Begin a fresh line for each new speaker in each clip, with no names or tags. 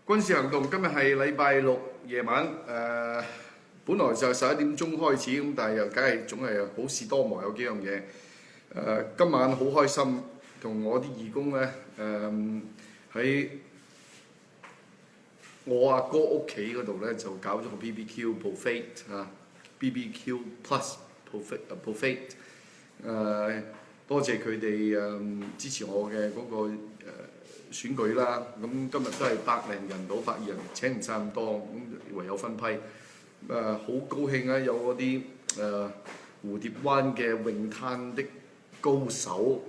軍事行動今日係禮拜六夜晚，本來就11點鐘開始咁，但係又梗係總係好事多磨，有幾樣嘢。今晚好開心，同我啲義工咧喺我阿哥屋企嗰度咧就搞咗個 BBQ buffet 啊 ，BBQ plus buffet。多謝佢哋支持我嘅嗰個選舉啦。咁今日都係100零人到120人，請唔晒咁多，咁唯有分批。好高興啊！有嗰啲蝴蝶灣嘅泳灘的高手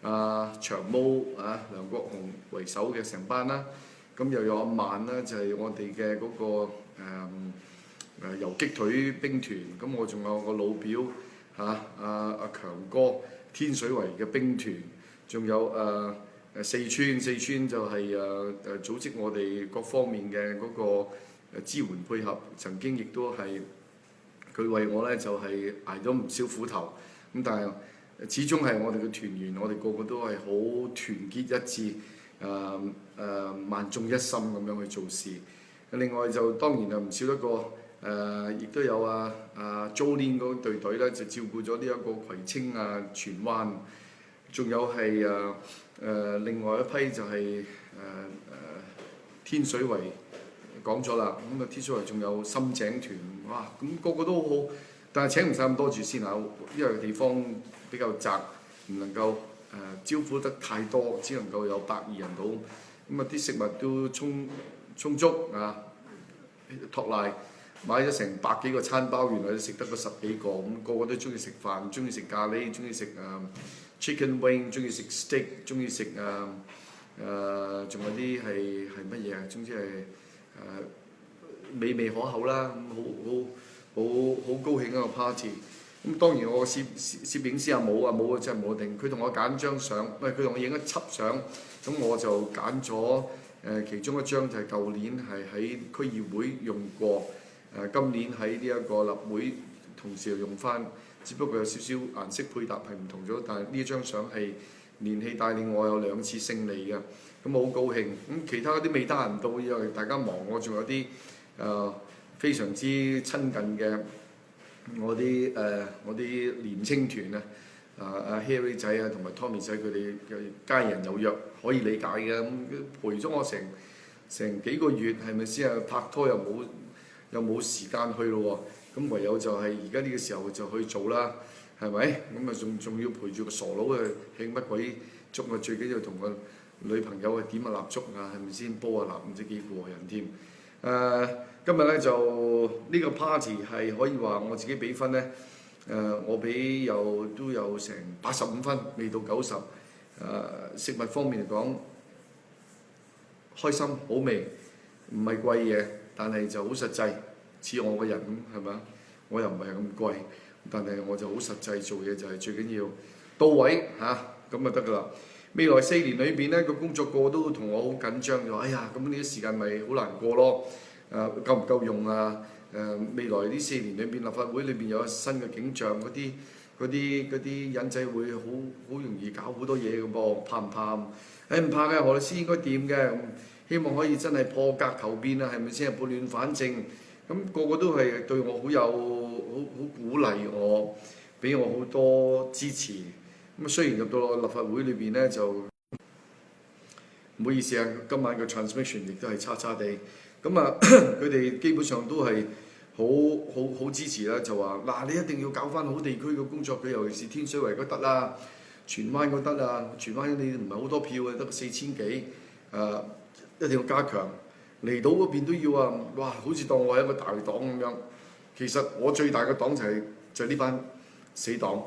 長毛梁國雄為首嘅成班啦。咁又有阿曼啦，就係我哋嘅嗰個游擊隊兵團。咁我仲有個老表阿強哥天水圍嘅兵團，仲有四川就係組織我哋各方面嘅嗰個支援配合，曾經亦都係佢為我咧就係捱咗唔少苦頭。咁但係始終係我哋嘅團員，我哋個個都係好團結一致，萬眾一心咁樣去做事。另外就當然唔少一個亦都有Jolin 嗰隊咧，就照顧咗呢一個葵青荃灣，仲有係另外一批就係天水圍講咗啦。咁天水圍仲有深井團，哇！咁個個都好好，但係請唔晒咁多住先啊，因為地方比較窄，唔能夠招呼得太多，只能夠有120人到。咁啲食物都充足托賴。買咗成100幾個餐包，原來都食得個10幾個，咁個個都中意食飯，中意食咖喱，中意食chicken wing， 中意食 steak， 中意食仲有啲係乜嘢啊？總之係美味可口啦，咁好高興一個 party。咁當然我攝影師阿武真係冇定，佢同我揀張相，佢同我影一輯相，咁我就揀咗其中一張就係舊年係喺區議會用過。今年喺呢一個立會同時又用翻，只不過有少少顏色配搭係唔同咗，但係呢張相係連戲帶領我有2次勝利嘅，咁我好高興。咁其他嗰啲未得閒到，因為大家忙，我仲有啲非常之親近嘅我啲年青團阿 Harry 仔同埋 Tommy 仔，佢哋嘅家人有約可以理解嘅，咁陪咗我成幾個月，係咪先拍拖又冇時間去咯喎，咁唯有就係而家呢個時候就去做啦，係咪？咁仲要陪住個傻佬去慶乜鬼燭啊！最緊要同個女朋友去點下蠟燭係咪先？煲下蠟唔知幾過癮添。今日咧就呢個 party 係可以話我自己俾分咧，我俾都有成85分，未到90。食物方面嚟講，開心好味，唔係貴嘢。但係就好實際，似我個人咁係咪？我又唔係咁貴，但係我就好實際做嘢，就係最緊要到位咁就得㗎啦。未來4年裏邊咧，個工作個個都同我好緊張，就話哎呀咁呢啲時間咪好難過咯。夠唔夠用啊？未來呢4年裏邊立法會裏邊有新嘅景象，嗰啲人仔會好容易搞好多嘢嘅噃，怕唔怕？唔怕嘅，何律師應該掂嘅。希望可以真係破格求變係咪先？撥亂反正，咁個個都係對我好鼓勵我，俾我好多支持。咁雖然入到立法會裏邊咧就唔好意思今晚嘅 transmission 亦都係差地。咁佢哋基本上都係好支持啦，就話嗱你一定要搞翻好地區嘅工作，佢尤其是天水圍嗰得啦，荃灣嗰得啊，荃灣你唔係好多票嘅，得4000幾一定要加強，離島嗰邊都要啊！哇，好似當我係一個大黨咁樣。其實我最大嘅黨就係呢班死黨，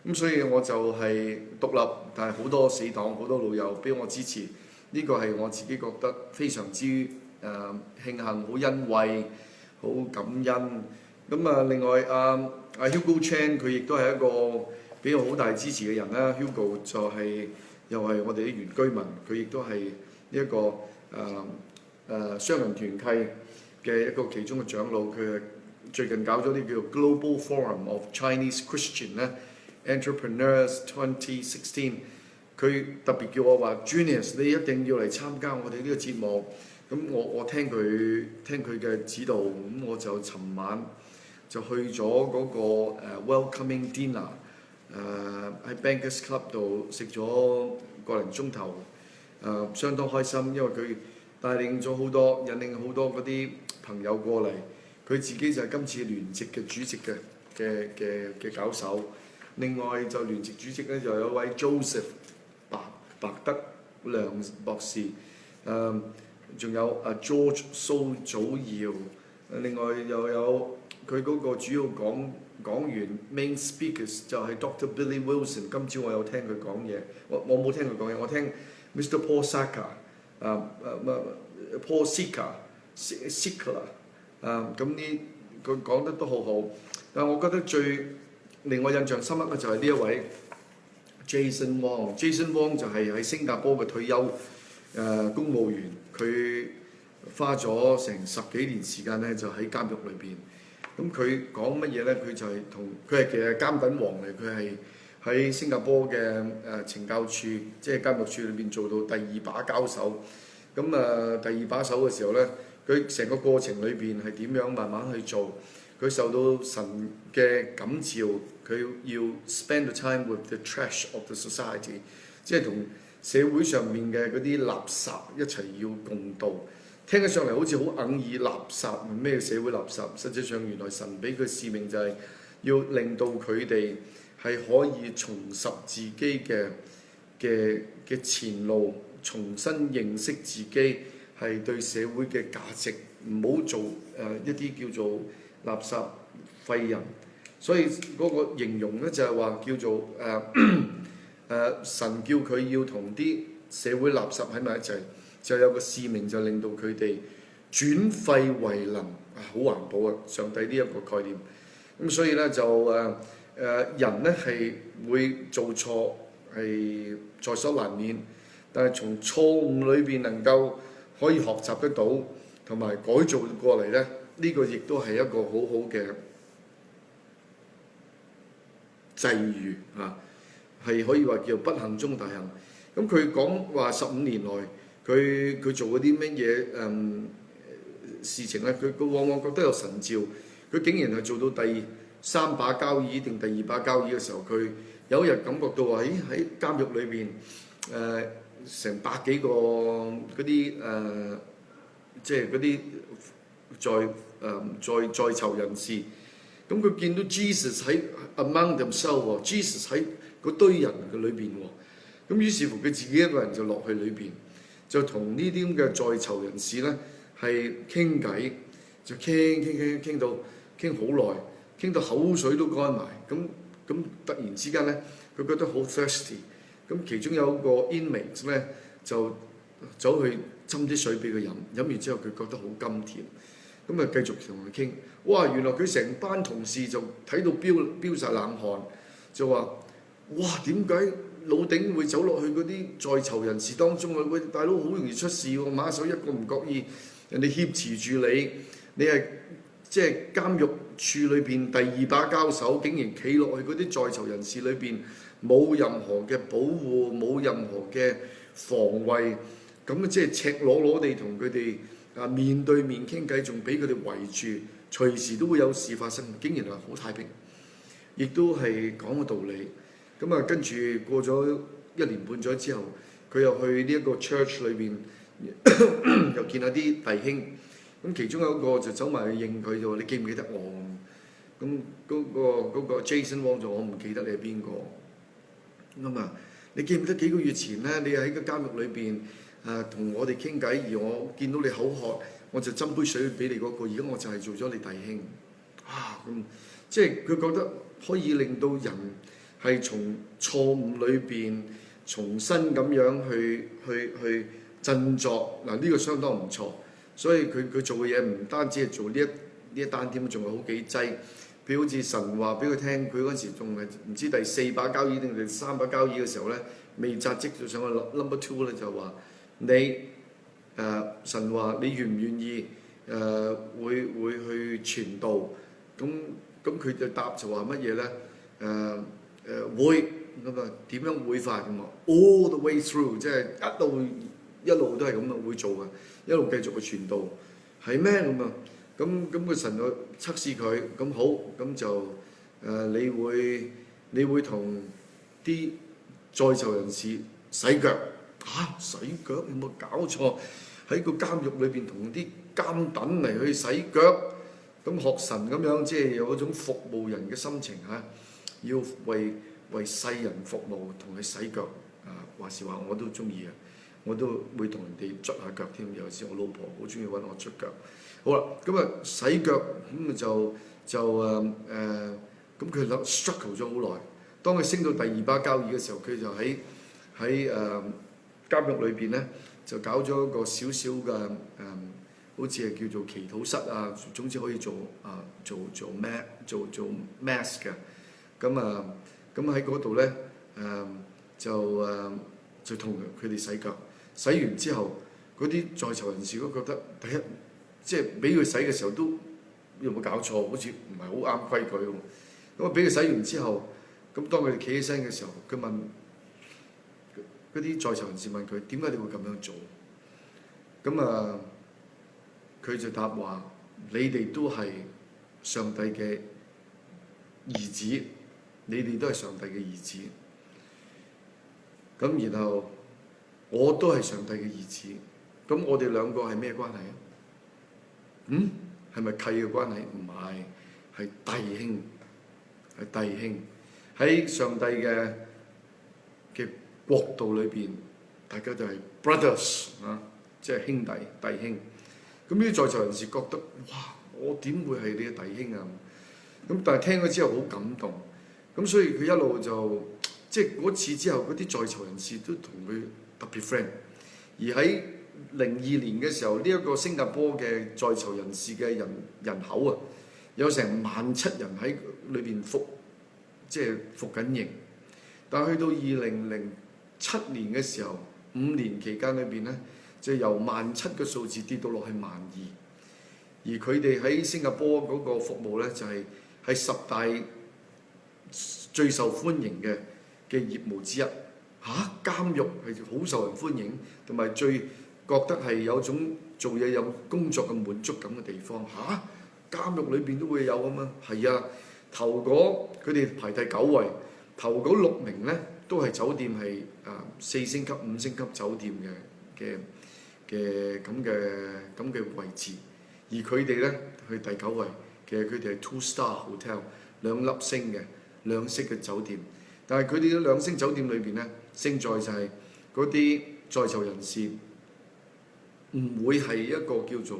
咁所以我就係獨立，但係好多死黨好多老友俾我支持，呢個係我自己覺得非常之慶幸、好欣慰、好感恩。咁另外Hugo Chan 佢亦都係一個俾我好大支持嘅人啦。Hugo 就係又係我哋啲原居民，佢亦都係呢一個商人團契嘅一個其中嘅長老，佢最近搞咗啲叫做 Global Forum of Chinese Christian Entrepreneurs 2016，佢特別叫我話 Junius 你一定要嚟參加我哋呢個節目，咁我聽佢嘅指導，咁我就尋晚就去咗嗰個welcoming dinner，喺 Bankers Club 度食咗個零鐘頭，相當開心，因為佢帶領咗好多，引領好多嗰啲朋友過嚟，佢自己就係今次聯席嘅主席嘅搞手。另外就聯席主席咧就有一位 Joseph 白德亮博士，仲有George 蘇祖堯，另外又有佢嗰個主要講員 main speakers 就係 Dr. Billy Wilson。今朝我有聽佢講嘢，我冇聽佢講嘢，我聽 Mr. Paul Sika，Paul Sika，咁呢佢講得都好好。但係我覺得最令我印象深刻嘅就係呢一位 Jason Wong。Jason Wong 就係喺新加坡嘅退休公務員，佢花咗成10幾年時間咧，就喺監獄裏邊。咁佢講乜嘢咧？佢就係佢係其實監躉王嚟，佢係喺新加坡嘅懲教處，即係監獄處裏邊做到第2把交手。咁第2把手嘅時候咧，佢成個過程裏邊係點樣慢慢去做？佢受到神嘅感召，佢要 spend the time with the trash of the society， 即係同社會上面嘅嗰啲垃圾一齊要共度。聽起上嚟好似好硬耳，垃圾咩社會垃圾？實際上原來神俾佢使命就係要令到佢哋係可以重拾自己嘅前路，重新認識自己係對社會嘅價值，唔好做一啲叫做垃圾廢人。所以嗰個形容咧就係話叫做神叫佢要同啲社會垃圾喺埋一齊。就有個使命，就令到佢哋轉廢為能，好環保啊！上帝呢一個概念。咁所以咧就人咧係會做錯，係在所難免。但係從錯誤裏邊能夠可以學習得到，同埋改造過嚟咧，呢個亦都係一個好好嘅際遇啊！係可以話叫不幸中大幸。咁佢講話15年內。佢做嗰啲乜嘢事情咧？佢往往覺得有神召，佢竟然係做到第3把交椅定第2把交椅嘅時候，佢有一日感覺到話：喺監獄裏邊成100幾個嗰啲即係嗰啲在囚人士，咁佢見到 Jesus 喺 among themselves，Jesus 喺嗰堆人嘅裏邊喎，咁於是乎佢自己一個人就落去裏邊。就同呢啲咁嘅在囚人士咧係傾偈，就傾到好耐，傾到口水都乾埋。咁突然之間咧，佢覺得好 thirsty。咁其中有一個 inmate 咧就走去斟啲水俾佢飲，飲完之後佢覺得好甘甜。咁啊繼續同佢傾，哇！原來佢成班同事就睇到飆晒冷汗，就話：哇！點解老頂會走落去嗰啲在囚人士當中啊？喂，大佬好容易出事喎！馬手一個唔覺意，人哋挾持住你，你係即係監獄處裏邊第2把交手，竟然企落去嗰啲在囚人士裏邊，冇任何嘅保護，冇任何嘅防衛，咁啊即係赤裸裸地同佢哋面對面傾偈，仲俾佢哋圍住，隨時都會有事發生，竟然係好太平，亦都係講個道理。咁啊，跟住過咗1年半載之後，佢又去呢一個 church 裏邊，又見下啲弟兄。咁其中有一個就走埋去應佢，就話：你記唔記得我？咁嗰個 Jason Wong 就：我唔記得你係邊個。咁啊，你記唔記得幾個月前咧？你喺個監獄裏邊同我哋傾偈，而我見到你口渴，我就斟杯水俾你嗰個。而家我就係做咗你弟兄。咁即係佢覺得可以令到人係從錯誤裏邊重新咁樣去振作。嗱，呢個相當唔錯。所以佢做嘅嘢唔單止係做呢一單添，仲有好幾劑。譬如好似神話俾佢聽，佢嗰陣時仲係唔知第4把交椅定第3把交椅嘅時候咧，未扎職就上去 number 2咧，就話你神話你願唔願意會去傳道？咁佢就答就話乜嘢咧？會咁啊？點樣會法咁啊？All the way through， 即係一路一路都係咁樣會做嘅，一路繼續去傳道，係咩咁啊？咁個神就測試佢，咁好，咁就你會同啲在囚人士洗腳嚇，洗腳有冇搞錯？喺個監獄裏邊同啲監躉嚟去洗腳，咁學神咁樣，即係有嗰種服務人嘅心情嚇，要為世人服務，同佢洗腳啊！話時話我都中意啊，我都會同人哋捽下腳添。有時我老婆好中意揾我捽腳。好啦，咁啊洗腳咁咁佢 struggle 咗好耐。當佢升到第二把交椅嘅時候，佢就喺監獄裏邊咧，就搞咗一個少少嘅好似係叫做祈禱室啊，總之可以做 mass 嘅。咁喺嗰度咧就同佢哋洗腳，洗完之後嗰啲在囚人士都覺得第一，即係俾佢洗嘅時候都有冇搞錯，好似唔係好啱規矩喎。咁啊俾佢洗完之後，咁當佢哋企起身嘅時候，佢問嗰啲在囚人士問佢點解你會咁樣做？咁佢就答話：你哋都係上帝嘅兒子，你哋都係上帝嘅兒子。咁然後我都係上帝嘅兒子。咁我哋兩個係咩關係啊？係咪契嘅關係？唔係，係弟兄，係弟兄。喺上帝嘅國度裏邊，大家就係 brothers 啊，即係兄弟弟兄。咁呢啲在囚人士覺得哇，我點會係你嘅弟兄啊？咁但係聽咗之後好感動，咁所以佢一路就即係嗰次之後，嗰啲在囚人士都同佢特別 friend。而喺02年嘅時候，呢一個新加坡嘅在囚人士嘅人口啊，有成17000人喺裏邊服緊刑。但係去到2007年嘅時候，5年期間裏邊咧，就由17000嘅數字跌到落去12000。而佢哋喺新加坡嗰個服務咧，就係10大最受歡迎嘅業務之一。監獄係好受人歡迎，同埋最覺得係有種做嘢有工作嘅滿足感嘅地方。監獄裏邊都會有啊嘛？係啊，頭嗰佢哋排第9位，頭嗰6名咧都係酒店係4星級、5星級酒店嘅咁嘅位置，而佢哋咧去第9位，其實佢哋係 2-star hotel 2粒星嘅兩星嘅酒店。但係佢哋嘅2星酒店裏邊咧，勝在就係嗰啲在囚人士唔會係一個叫做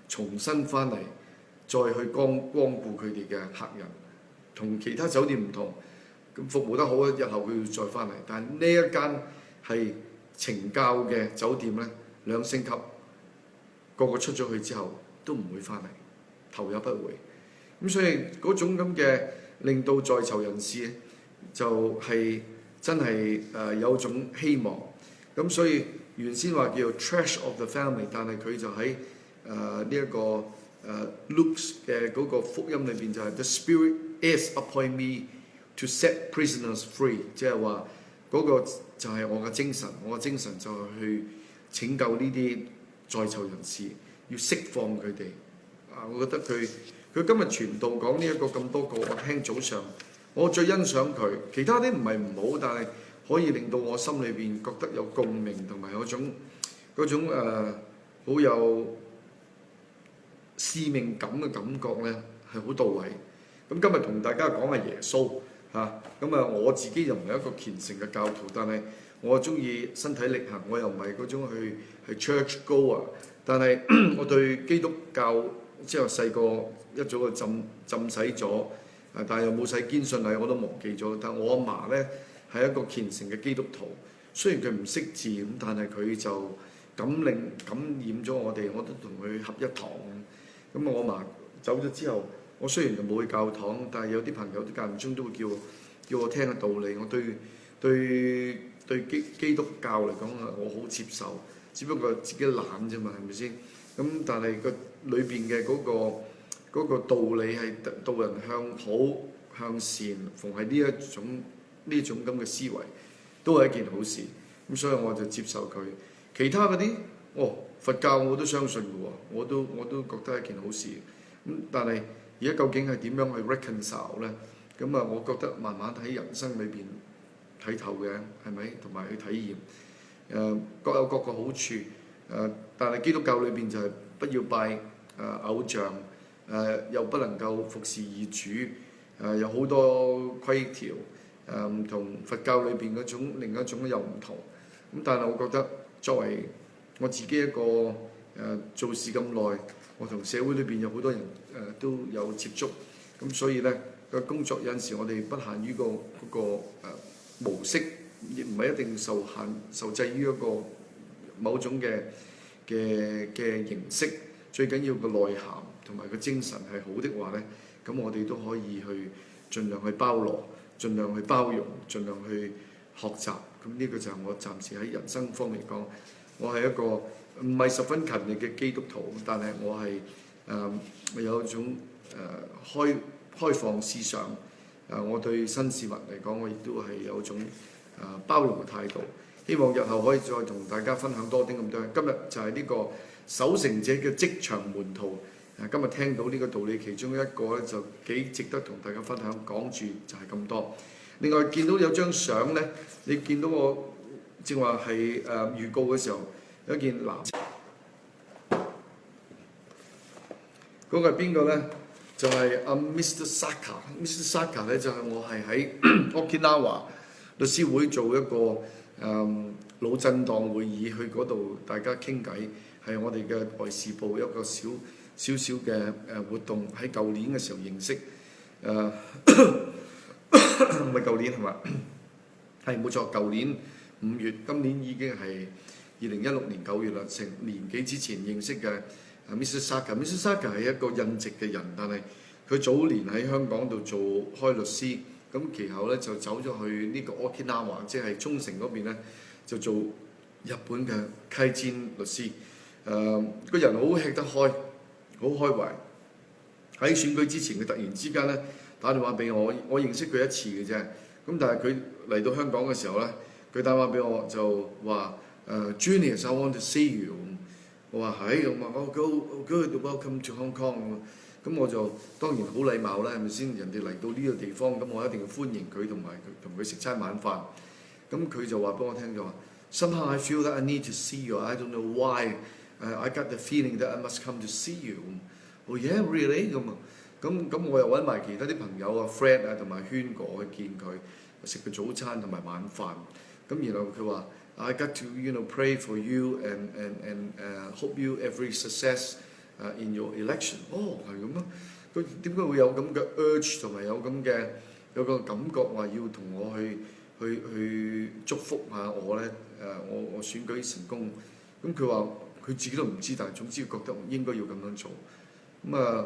重新翻嚟再去光顧佢哋嘅客人，同其他酒店唔同。咁服務得好，日後佢要再翻嚟。但係呢一間係懲教嘅酒店咧，2星級，個出咗去之後都唔會翻嚟，頭也不回。咁所以嗰種咁嘅令到在囚人士就係真係有種希望。咁所以原先話叫做 Trash of the Family， 但係佢就喺呢一個Luke 嘅嗰個福音裏邊就係 The Spirit is upon me to set prisoners free， 即係話嗰個就係我嘅精神，我嘅精神就係去拯救呢啲在囚人士，要釋放佢哋。我覺得佢今日傳道講呢一個咁多個，我聽早上我最欣賞佢，其他啲唔係唔好，但係可以令到我心裏邊覺得有共鳴，同埋有種好有使命感嘅感覺咧，係好到位。咁今日同大家講下耶穌我自己又唔係一個虔誠嘅教徒，但係我中意身體力行，我又唔係嗰種去 church goer，但係我對基督教即係細個一早就浸洗咗，但係又冇洗堅信禮，我都忘記咗。但我阿嫲咧係一個虔誠嘅基督徒，雖然佢唔識字咁，但係佢就感染咗我哋，我都同佢合一堂。咁我阿嫲走咗之後，我雖然就冇去教堂，但係有啲朋友都間唔中都會叫我聽嘅道理。我對基督教嚟講啊，我好接受，只不過自己懶啫嘛，係咪先？咁但係個裏邊嘅嗰個道理係導人向好向善，逢係呢種咁嘅思維，都係一件好事。咁所以我就接受佢。其他嗰啲佛教我都相信嘅喎，我都覺得係一件好事。但係而家究竟係點樣去 reconcile 咧？咁我覺得慢慢喺人生裏邊睇透嘅，係咪？同埋去體驗，各有各個好處。但係基督教裏邊就係不要拜偶像，又不能夠服侍異主，有好多規條，同佛教裏邊嗰種另一種又唔同。但係我覺得作為我自己一個做事咁耐，我同社會裏邊有好多人都有接觸，咁所以咧個工作有陣時我哋不限於嗰個模式，亦唔係一定受制於一個某種嘅形式，最緊要個內涵同埋個精神係好的話咧，咁我哋都可以去盡量去包羅，盡量去包容，盡量去學習。咁呢個就係我暫時喺人生方面講，我係一個唔係十分勤力嘅基督徒，但係我係有一種開放思想。我對新事物嚟講，我亦都係有一種包容嘅態度。希望日後可以再同大家分享多啲咁多。今日就係呢個守成者嘅職場門徒。今日聽到呢個道理，其中一個咧就幾值得同大家分享。講住就係咁多。另外見到有張相咧，你見到我正話係預告嘅時候有一件藍色，嗰個係邊個咧？就係Mr. Saka。Mr. Saka 咧就係我係喺 Okinawa 律師會做一個腦震盪會議，去嗰度大家傾偈，係我哋嘅外事部一個少少嘅活動。喺舊年嘅時候認識，唔係舊年係嘛？係冇錯，舊年5月，今年已經係2016年9月啦，成年幾之前認識嘅Mr. Saka。Mr. Saka 係一個印籍嘅人，但係佢早年喺香港度做開律師，咁其後咧就走咗去呢個 Okinawa， 即係沖繩嗰邊咧，就做日本嘅溪煎律師。個人好吃得開，好開懷。喺選舉之前，佢突然之間咧打電話俾我，我認識佢一次嘅啫。咁但係佢嚟到香港嘅時候咧，佢打電話俾我就話Junius, I want to see you。我話係，咁話good welcome to Hong Kong。咁我就當然好禮貌啦，係咪先？人哋嚟到呢個地方，咁我一定要歡迎佢，同埋同佢食餐晚飯。咁佢就話俾我聽就話 ，Somehow I feel that I need to see you. I don't know why. I got the feeling that I must come to see you. Oh yeah, really？ 咁我又揾埋其他啲朋友啊 ，Fred 啊同埋軒哥去見佢，食個早餐同埋晚飯。咁然後佢話 I got to pray for you and hope you every success in your election。哦，係咁啊！佢點解會有咁嘅 urge 同埋有個感覺話要同我去祝福下我咧？我選舉成功。咁佢話佢自己都唔知，但係總之覺得應該要咁樣做。咁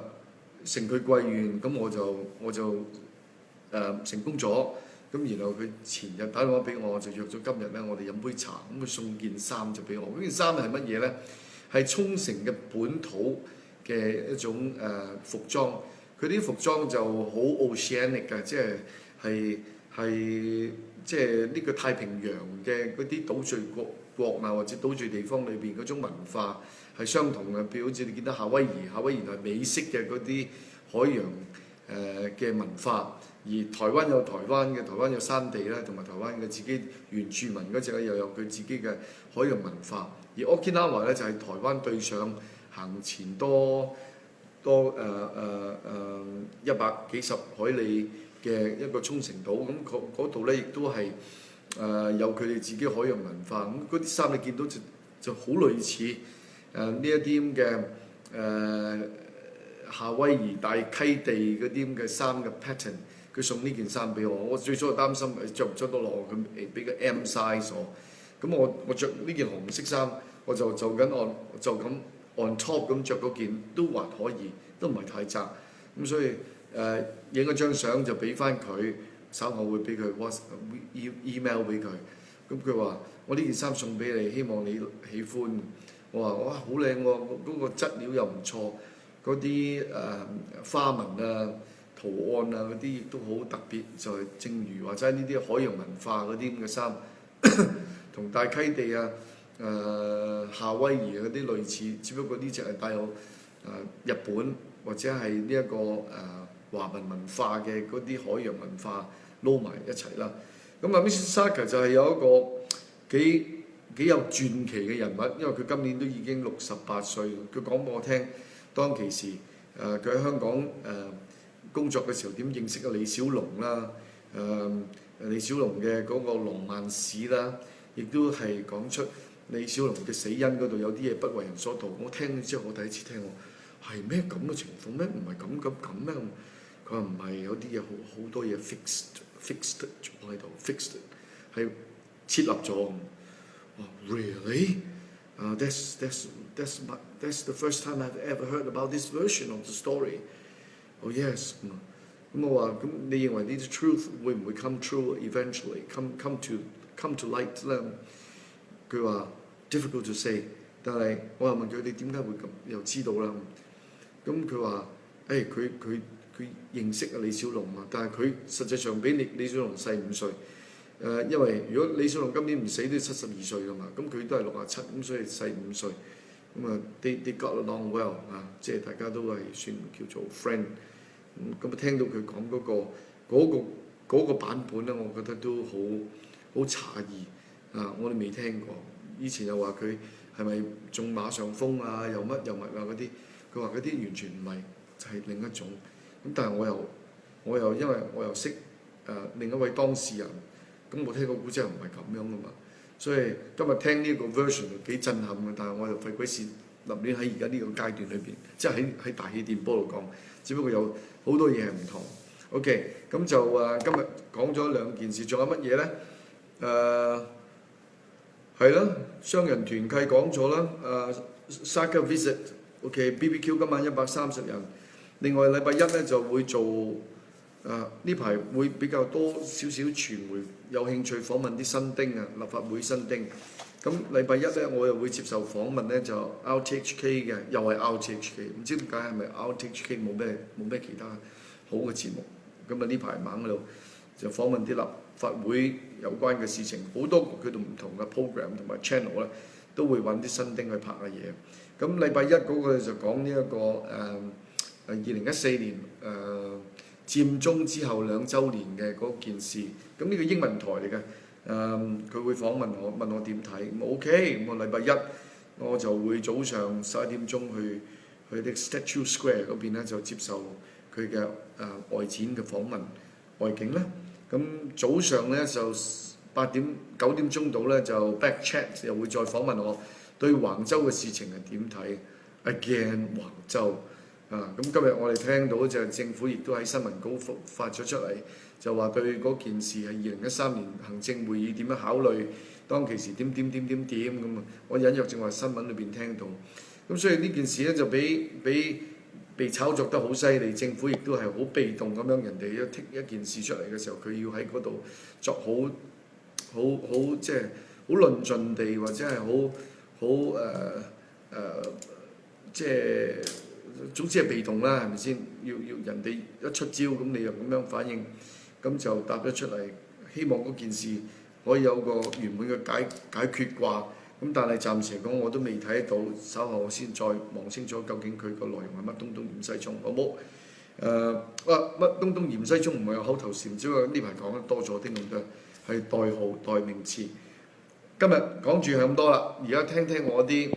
承佢貴願，咁我就成功咗。咁然後佢前日打電話俾我，就約咗今日咧，我哋飲杯茶。咁佢送件衫就俾我。嗰件衫係乜嘢咧？係沖繩嘅本土嘅一種服裝。佢啲服裝就好 oceanic 嘅，即係呢個太平洋嘅嗰啲島嶼國啊，或者島嶼地方裏邊嗰種文化係相同嘅。譬如好似你見到夏威夷係美式嘅嗰啲海洋嘅文化。而台灣有台灣有山地啦，同埋台灣嘅自己原住民嗰隻又有佢自己嘅海洋文化。而 Okinawa 咧就係台灣對上行前多100幾十海里嘅一個沖繩島。咁嗰度咧亦都係有佢哋自己海洋文化。咁嗰啲衫你見到就好類似呢一啲咁嘅夏威夷大溪地嗰啲咁嘅衫嘅 pattern。佢送呢件衫俾我，我最初擔心着唔着得落，佢俾個 M size 我。咁我着呢件紅色衫，我就咁 on top 咁着嗰件都還可以，都唔係太窄。咁所以影咗張相就俾翻佢，稍後會俾佢 email 俾佢。咁佢話我呢件衫送俾你，希望你喜歡。我話哇好靚喎，嗰個質料又唔錯，嗰啲花紋啊〜圖案啊嗰啲亦都好特別，就係正如或者呢啲海洋文化嗰啲咁嘅衫，同大溪地啊夏威夷嗰啲類似，只不過呢隻係帶有日本或者係呢一個華文文化嘅嗰啲海洋文化撈埋一齊啦。咁啊 Mr. Saga 就係有一個幾有傳奇嘅人物，因為佢今年都已經68歲。佢講俾我聽，當其時佢喺香港工作嘅時候點認識李小龍啦，李小龍嘅嗰個浪漫史啦，亦都係講出李小龍嘅死因嗰度有啲嘢不為人所道。我聽咗之後，我第一次聽我係咩咁嘅情況咩？唔係咁咩？佢話唔係，有啲嘢好多嘢 fixed 喺度 fixed 係設立咗。Really? That's the first time I've ever heard about this version of the story. Oh yes. 咁我話咁，你認為呢啲 truth 會唔會 come true eventually come to light 咧？佢話 difficult to say， 但係我又問佢你點解會咁又知道啦？咁佢話佢認識李小龍啊，但係佢實際上比李小龍細5歲。因為如果李小龍今年唔死都72歲㗎嘛，咁佢都係67，咁所以細5歲。咁啊，they got along well 即係大家都係算叫做 friend。咁聽到佢講嗰個版本咧，我覺得都好詫異我哋未聽過。以前又話佢係咪中馬上風啊，又乜嗰啲，佢話嗰啲完全唔係，就係另一種。咁但係我又因為我又識另一位當事人。咁我聽個故仔唔係咁樣噶嘛，所以今日聽呢個 version 幾震撼嘅，但係我又費鬼事立亂喺而家呢個階段裏邊，即係喺大氣電波度講，只不過有好多嘢係唔同。OK， 咁就今日講咗2件事，仲有乜嘢咧？係啦，雙人團契講咗啦，Saga Visit，OK，BBQ 今晚130人，另外禮拜1咧就會做。呢排會比較多少少傳媒有興趣訪問啲新丁立法會新丁。咁禮拜1咧，我又會接受訪問咧，就 RTHK 嘅，又係 RTHK， 唔知點解係咪 RTHK 冇咩其他好嘅節目。咁呢排猛喺度就訪問啲立法會有關嘅事情，好多佢哋唔同嘅 program 同埋 channel 咧，都會揾啲新丁去拍下嘢。咁禮拜1嗰個就講呢一個2014年佔中之後2週年嘅嗰件事，咁呢個英文台嚟嘅，佢會訪問我點睇，咁 OK， 咁我禮拜1我就會早上11點鐘去啲 Statue Square 嗰邊咧就接受佢嘅外展嘅訪問外景啦。咁早上咧就9點鐘到咧就 back chat 又會再訪問我對橫州嘅事情係點睇 ，again 橫州。咁今日我哋聽到就係政府亦都喺新聞稿發咗出嚟，就話對嗰件事係2013年行政會議點樣考慮，當其時點咁啊！我隱約正話新聞裏邊聽到，咁所以呢件事咧就被炒作得好犀利，政府亦都係好被動咁樣，人哋一剔一件事出嚟嘅時候，佢要喺嗰度作好即係好論盡地或者係好即係。總之係被動啦，係咪先？要人哋一出招，咁你又咁樣反應，咁就答咗出嚟。希望嗰件事可以有個圓滿嘅解決啩。咁但係暫時嚟講，我都未睇得到。稍後我先再望清楚究竟佢個內容係乜東嚴西涌，好冇？乜東嚴西涌唔係有口頭禪，只不過呢排講得多咗啲咁多，係代號代名詞。今日講住係咁多啦，而家聽聽我啲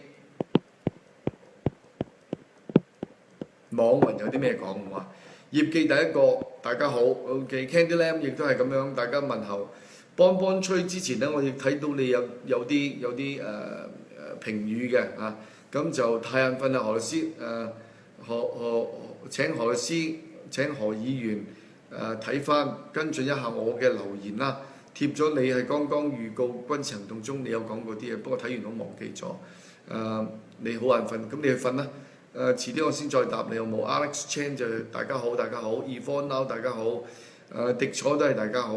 網民有啲咩講話？業記第一個，大家好 ，OK，Candy Lam 亦都係咁樣，大家問候。幫吹之前咧，我亦睇到你有啲評語嘅咁就太眼瞓啦，何律師請何律師請何議員睇翻跟進一下我嘅留言啦，貼咗你係剛剛預告軍事行動中你有講過啲嘢，不過睇完我忘記咗。你好眼瞓，咁你去瞓啦。遲啲我先再答你有冇 Alex Chan 就大家好 Yvonne Lau 大家好，迪楚都係大家好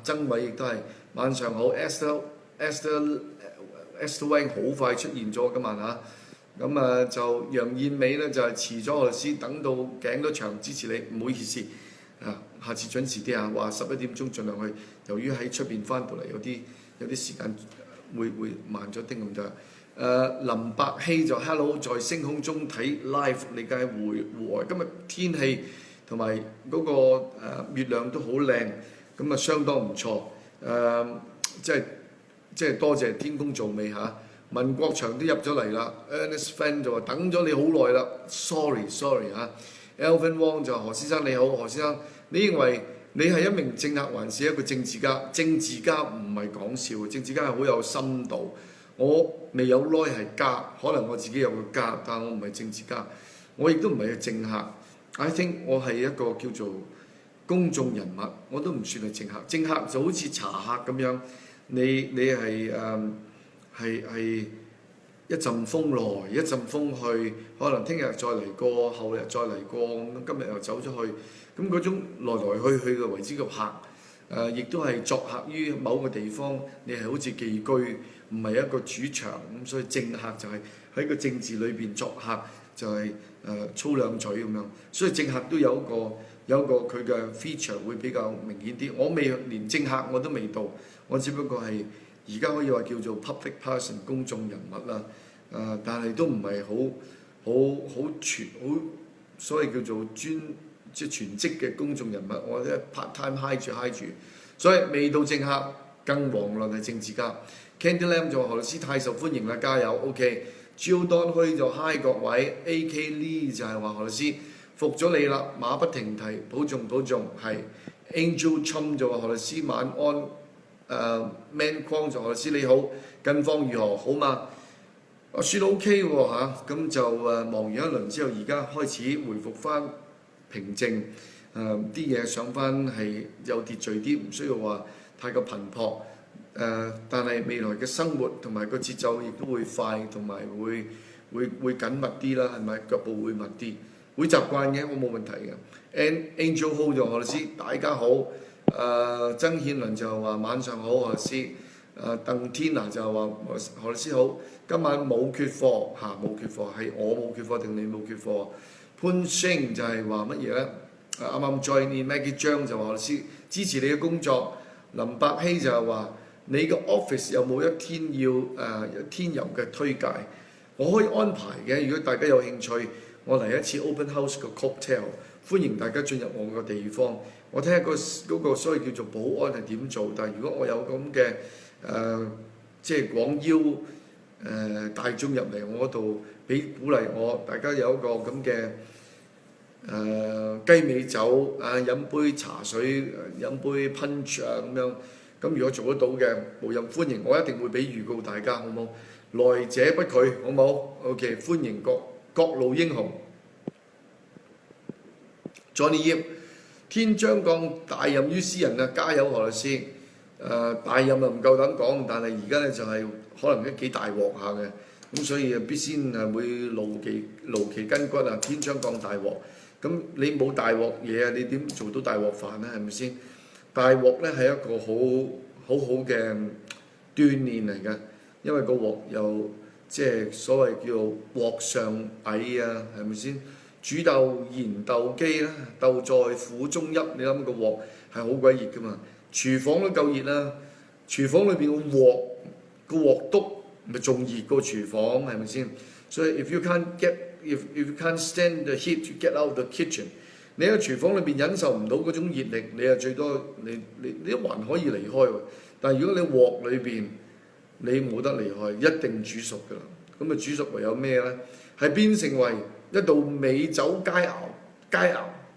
曾偉亦都係晚上好 Esther Wang 好快出現咗今晚咁就楊燕美咧就係遲咗何律師等到頸都長支持你，唔好意思下次準時啲話11點鐘盡量去，由於喺出邊翻到嚟有啲時間會慢咗啲咁多。林伯希就 Hello， 在星空中睇 live， 你嘅戶外今日天氣同埋嗰個月亮都好靚，咁啊相當唔錯。即係多謝天公造美嚇。文國祥都入咗嚟啦 ，Ernest Fan 就話等咗你好耐啦，sorry 嚇。Alvin Wong 就話何先生你好，何先生，你認為你係一名政客還是一個政治家？政治家唔係講笑，政治家係好有深度。我未有耐係家，可能我自己有個家，但我唔係政治家，我亦都唔係個政客。I think 我係一個叫做公眾人物，我都唔算係政客。政客就好似茶客咁樣，你係一陣風來，一陣風去，可能聽日再嚟過，後日再嚟過，咁今日又走咗去，咁嗰種來來去去嘅為之個客。亦都係作客於某個地方，你係好似寄居，唔係一個主場，咁所以政客就係喺個政治裏邊作客，就係粗兩嘴咁樣。所以政客都有一個佢嘅 feature 會比較明顯啲。我未連政客我都未到，我只不過係而家可以話叫做 public person 公眾人物啦。但係都唔係好所謂叫做即係全職嘅公眾人物，我覺得 part time high 住，所以未到政客，更遑論係政治家。Candy Lam 就話何律師太受歡迎啦，加油 OK。Jill Don Hui 就 hi 各位 ，AK Lee 就係話何律師服咗你啦，馬不停蹄，保重係。Angel Chum 就話何律師晚安。Man Kwong 就何律師你好，近況如何？好嘛？我算 OK 喎嚇，咁就忙完一輪之後，而家開始回復翻平靜，啲嘢上翻係有秩序啲，唔需要話太過頻撲。但係未來嘅生活同埋個節奏亦都會快，同埋會緊密啲啦，係咪？腳步會密啲，會習慣嘅，我冇問題嘅。Angel Ho 就何律師，大家好。曾憲倫就話晚上好，何律師。鄧天娜就話何律師好，今晚冇缺貨嚇，冇缺貨係我冇缺貨定你冇缺貨？潘星就係話乜嘢咧？啱啱 join in Maggie 張就話何律師支持你嘅工作。林伯希就係話你個 office 有冇一天要天遊嘅推介？我可以安排嘅，如果大家有興趣，我嚟一次 open house 個 cocktail， 歡迎大家進入我個地方。我睇下嗰個所謂叫做保安係點做，但係如果我有咁嘅即係廣邀大眾入嚟我嗰度，俾鼓勵我，大家有一個咁嘅雞尾酒飲杯茶水，飲杯 punch 咁樣。咁如果做得到嘅，無任歡迎，我一定會俾預告大家，好冇？來者不拒，好冇 ？OK， 歡迎各路英雄。Johnny Yip， 天將降大任於斯人啊！加油何律師！大任就唔夠膽講，但係而家咧就係可能都幾大鑊下嘅，咁所以必先會勞其筋骨啊！天將降大鑊，咁你冇大鑊嘢啊，你點做到大鑊飯咧？係咪先？大鑊咧係一個好嘅鍛鍊嚟嘅，因為個鑊又即係所謂叫做鑊上蟻啊，係咪先？煮豆燃豆萁啦，豆在釜中泣，你諗個鑊係好鬼熱噶嘛？廚房都夠熱啦，廚房裏邊個鑊篤咪仲熱過廚房係咪先？所以 if you can't stand the heat to get out the kitchen， 你喺廚房裏邊忍受唔到嗰種熱力，你係最多你還可以離開喎。但係如果你鑊裏邊你冇得離開，一定煮熟㗎啦。咁啊煮熟唯有咩咧？係變成為一道美酒佳肴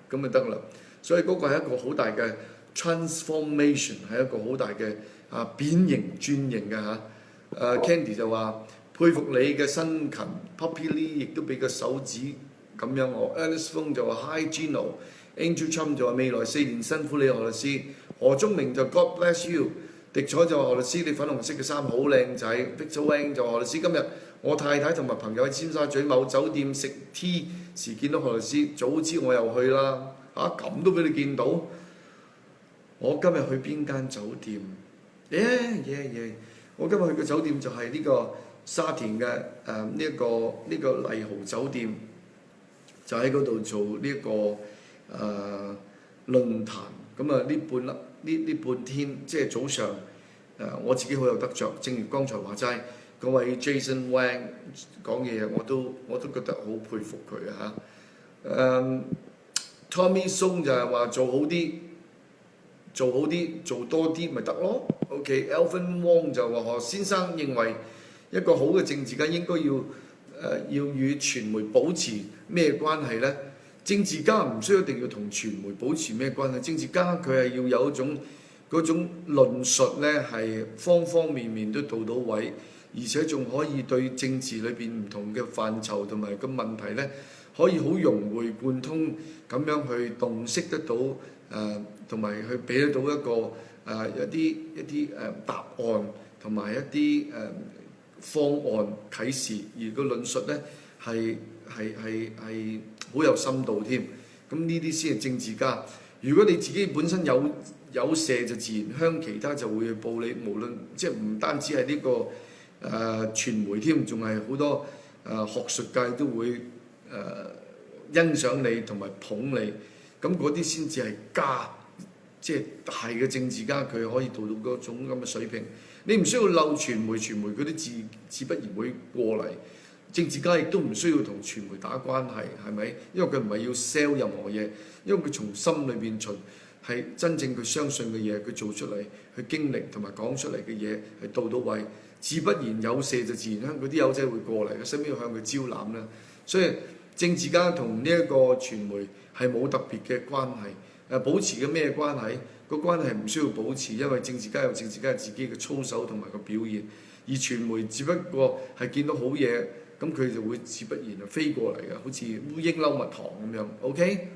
咁就得啦。所以嗰個係一個好大嘅 transformation， 係一個好大嘅變形轉型嘅嚇。Candy 就話佩服你嘅辛勤 ，Puppy Lee 亦都俾個手指咁樣我。Alice Fong 就話 Hi Gino，Angel Chum 就話未來4年辛苦你何律師。何忠明就 God bless you。迪彩就話何律師你粉紅色嘅衫好靚仔。Victor Wang 就話何律師今日我太太同埋朋友喺尖沙咀某酒店食 tea 時見到何律師，早知我又去啦咁都俾你見到。我今日去邊間酒店？我今日去嘅酒店就係呢個沙田嘅呢個麗豪酒店，就喺嗰度做呢個論壇。咁啊呢半天即係早上我自己好有得着。正如剛才話齋，嗰位 Jason Wang 講嘢，我都覺得好佩服佢嚇。Tommy Song 就係話做好啲，做多啲咪得咯。OK，Alvin Wong 就話何先生認為一個好嘅政治家應該要與傳媒保持咩關係呢？政治家唔需要一定要同傳媒保持咩關係，政治家佢係要有嗰種論述呢，係方方面面都到位，而且仲可以對政治裏邊唔同嘅範疇同埋個問題呢，可以好融會貫通咁樣去洞悉得到同埋去俾得到一個一啲答案同埋一啲方案啟示，而個論述呢係好有深度添。咁呢啲先係政治家。如果你自己本身有射就自然香，其他就會去報你。無論即係唔單止係呢個傳媒添，仲係好多學術界都會欣賞你同埋捧你。咁嗰啲先至係家，即係大嘅政治家，佢可以到嗰種咁嘅水平。你唔需要漏傳媒嗰啲自不然會過嚟。政治家亦都唔需要同傳媒打關係，係咪？因為佢唔係要 sell 任何嘢，因為佢從心裏邊係真正佢相信嘅嘢，佢做出嚟，佢經歷同埋講出嚟嘅嘢係到位。自不然有射就自然香，嗰啲友仔會過嚟，佢身邊要向佢招攬啦。所以政治家同呢一個傳媒係冇特別嘅關係。保持嘅咩關係？個關係唔需要保持，因為政治家有政治家自己嘅操守同埋個表現，而傳媒只不過係見到好嘢。咁佢就會自不然就飛過嚟嘅，好似烏蠅撈蜜糖咁樣。OK，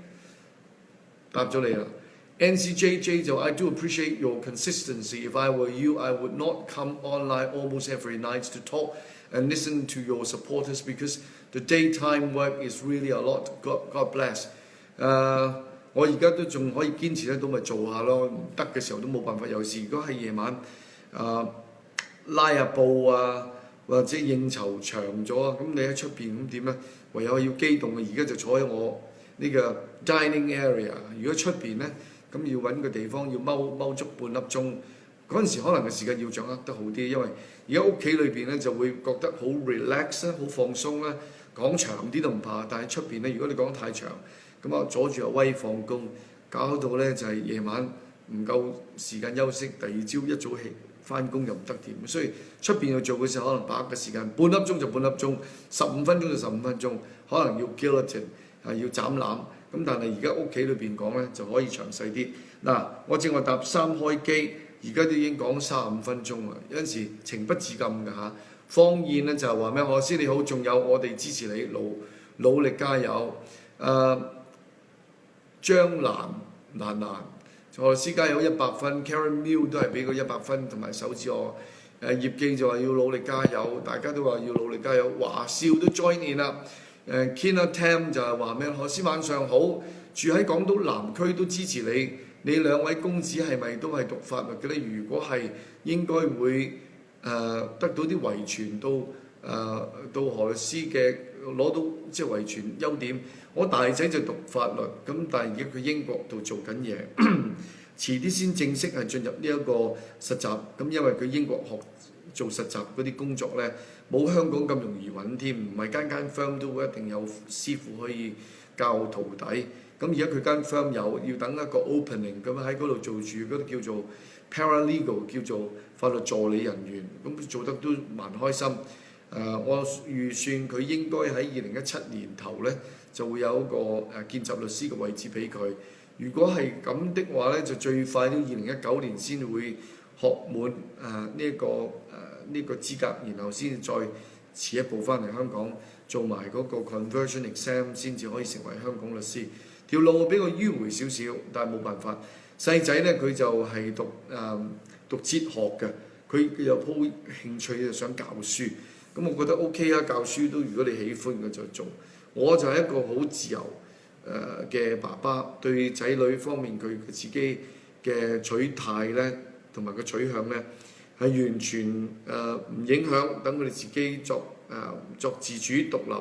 答咗你啦。NCJJ 就 I do appreciate your consistency. If I were you, I would not come online almost every night to talk and listen to your supporters because the daytime work is really a lot. God bless. 我而家都仲可以堅持得到，咪做下咯。唔得嘅時候都冇辦法。有時如果係夜晚拉下布啊，或者應酬長咗啊，咁你喺出邊咁點咧？唯有要機動嘅，而家就坐喺我呢個 dining area。如果出邊咧，咁要揾個地方要踎足半粒鐘。嗰陣時可能嘅時間要掌握得好啲，因為而家屋企裏邊咧就會覺得好 relax 啦，好放鬆啦。講長啲都唔怕，但係出邊咧，如果你講太長，咁啊阻住阿威放工，搞到咧就係夜晚唔夠時間休息，第二朝一早起翻工又唔得掂，所以出邊去做嘅時候可能把握嘅時間半粒鐘就半粒鐘，15分鐘就15分鐘，可能要 guillotine 要斬攬。咁但係而家屋企裏邊講咧就可以詳細啲。嗱，我正話搭3開機，而家都已經講35分鐘啦。有陣時情不自禁㗎嚇。方燕咧就係話咩？何師你好，仲有我哋支持你，努力加油。張蘭，何師加油100分 ，Karen Mill 都係俾個100分同埋手指我。葉記就話要努力加油，大家都話要努力加油。華少都 join in 啦。Kina Tam 就係話咩？何師晚上好，住喺港島南區都支持你。你兩位公子係咪都係讀法律嘅咧？如果係，應該會得到啲遺傳到何律師嘅攞到即係遺傳優點。我大仔就讀法律，咁但係而家佢英國度做緊嘢，遲啲先正式係進入呢一個實習。咁因為佢英國做實習嗰啲工作咧，冇香港咁容易揾添，唔係間 firm 都一定有師傅可以教徒弟。咁而家佢間 firm 要等一個 opening，咁喺嗰度做住嗰啲叫做 paralegal， 叫做法律助理人員，咁做得都蠻開心。我預算佢應該喺2017年頭咧就會有一個見習律師嘅位置俾佢。如果係咁的話咧，就最快都2019年先會學滿呢個資格，然後先再遲一步翻嚟香港做埋嗰個 conversion exam， 先至可以成為香港律師。條路比較迂迴少少，但係冇辦法。細仔咧佢就係讀哲學嘅，佢有鋪興趣就想教書。咁我覺得 OK 啊，教書都如果你喜歡嘅就做。我就係一個好自由嘅爸爸，對仔女方面佢自己嘅取態咧，同埋個取向咧係完全唔影響，等佢哋自己作自主獨立。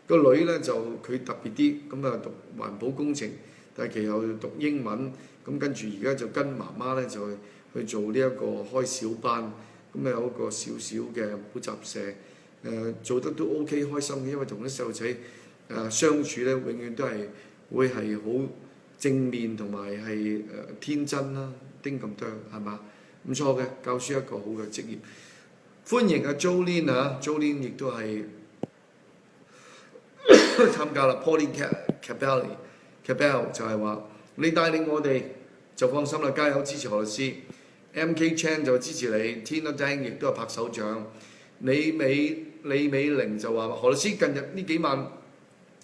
個女咧就佢特別啲，咁啊讀環保工程，但係其後讀英文，咁跟住而家就跟媽媽咧就去做呢一個開小班，咁有一個少少嘅補習社，做得都 OK 開心嘅，因為同啲細路仔相處咧，永遠都係會係好正面同埋係天真啦，丁咁多係嘛？唔錯嘅，教書一個好嘅職業。歡迎阿 Jolin 啊 ，Jolin 亦都係參加啦 ，Pauline Cabell 就係話你帶領我哋就放心啦，加油支持何律師。MK Chan 就支持你 ，Tina Dang 亦都係拍手掌。李美玲就話何律師近日呢幾晚，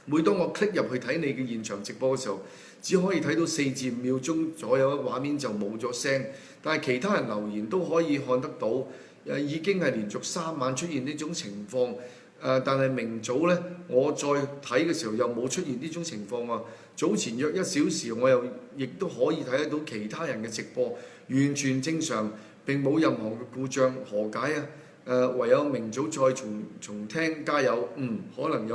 每當我 click 入去睇你嘅現場直播嘅時候，只可以睇到4至5秒鐘左右嘅畫面就冇咗聲，但係其他人留言都可以看得到。已經係連續3晚出現呢種情況。但係明早呢，我再睇嘅時候又冇出現呢種情況喎。早前約1小時，我又亦都可以睇得到其他人嘅直播，完全正常，並冇任何嘅故障，何解啊？唯有明早再重聽，加油。可能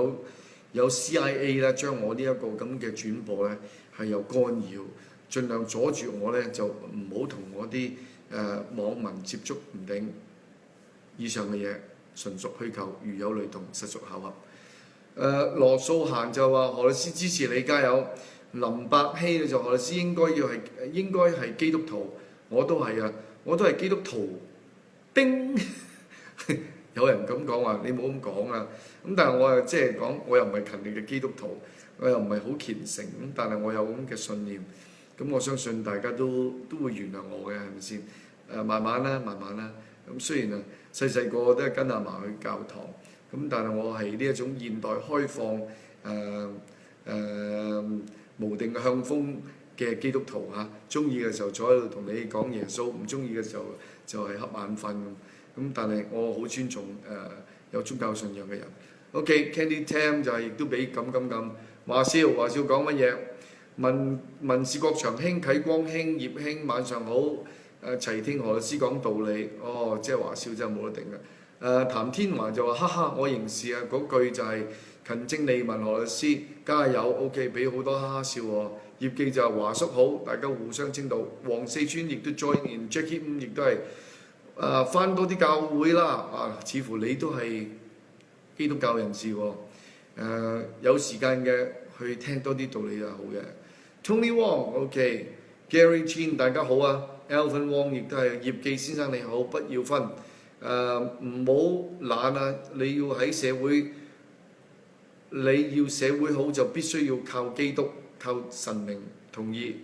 有 CIA 啦，將我呢一個咁嘅轉播呢係有干擾，盡量阻住我呢，就唔好同我啲網民接觸唔定。以上嘅嘢純屬虛構，如有雷同，實屬巧合。羅素嫻就話何律師支持你，加油。林伯希就何律師應該係基督徒，我都係啊，我都係基督徒。叮，有人咁講話，你冇咁講啊。咁但係我又即係講，我又唔係勤力嘅基督徒，我又唔係好虔誠，咁但係我有咁嘅信念。咁我相信大家都會原諒我嘅，係咪先？慢慢啦。咁雖然細細個都係跟阿嫲去教堂，咁但係我係呢一種現代開放無定向風嘅基督徒嚇。中意嘅時候坐喺度同你講耶穌，唔中意嘅時候就係瞌眼瞓咁。但係我好尊重有宗教信仰嘅人。OK，Candy Tam 就係亦都俾咁。華少講乜嘢？文氏國祥兄、啟光兄、葉兄晚上好。齊聽何律師講道理，即係華少真係冇得頂嘅。譚天華就話：哈哈，我認事啊！嗰句就係勤政利民，何律師加油 ，OK， 俾好多哈哈笑喎。葉記就話華叔好，大家互相稱道。黃四川亦都 join in，Jackie 亦都係翻多啲教會啦。似乎你都係基督教人士喎。有時間嘅去聽多啲道理就好嘅。Tony Wong，OK，Gary Chin 大家好啊。Alvin Wong 亦都係葉記先生你好，不要分，唔好懶啊！你要社會好就必須要靠基督，靠神明同意。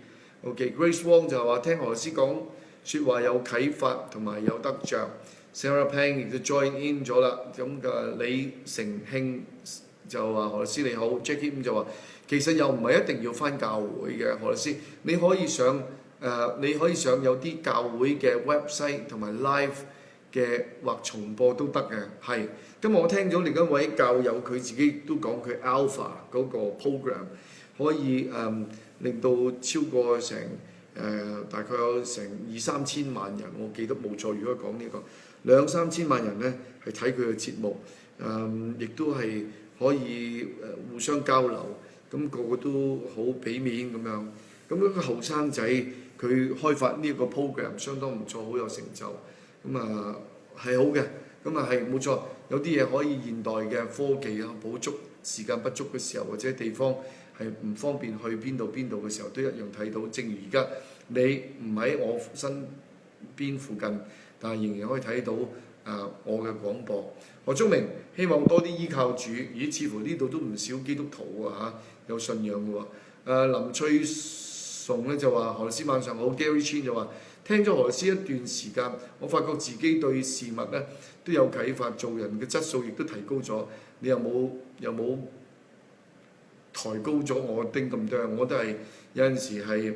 OK，Grace Wong 就話聽何律師講説話有啟發同埋有得着。Sarah Pang 亦都 join in 咗啦。咁嘅李成慶就話何律師你好 ，Jackie 就話其實又唔係一定要返教會嘅，何律師你可以上有啲教會嘅 website 同埋 live 嘅或重播都得嘅，係。今日我聽咗另一位教友佢自己都講佢 Alpha 嗰個 program 可以令到超過成大概有成2-3千萬人，我記得冇錯。如果講呢個2-3千萬人呢係睇佢嘅節目，亦都係可以互相交流，咁個個都好俾面咁樣。咁一個後生仔佢開發呢個 program 相當唔錯，好有成就。咁係好嘅，咁係冇錯。有啲嘢可以現代嘅科技補足時間不足嘅時候，或者地方係唔方便去邊度嘅時候，都一樣睇到。正如而家你唔喺我身邊附近，但係仍然可以睇到我嘅廣播。何忠明希望多啲依靠主，似乎呢度都唔少基督徒喎，有信仰嘅喎。林翠崇咧就話何律師晚上好。Gary Chin 就話聽咗何律師一段時間，我發覺自己對事物咧都有啟發，做人嘅質素亦都提高咗。你有冇抬高咗我丁咁多？我都係有陣時係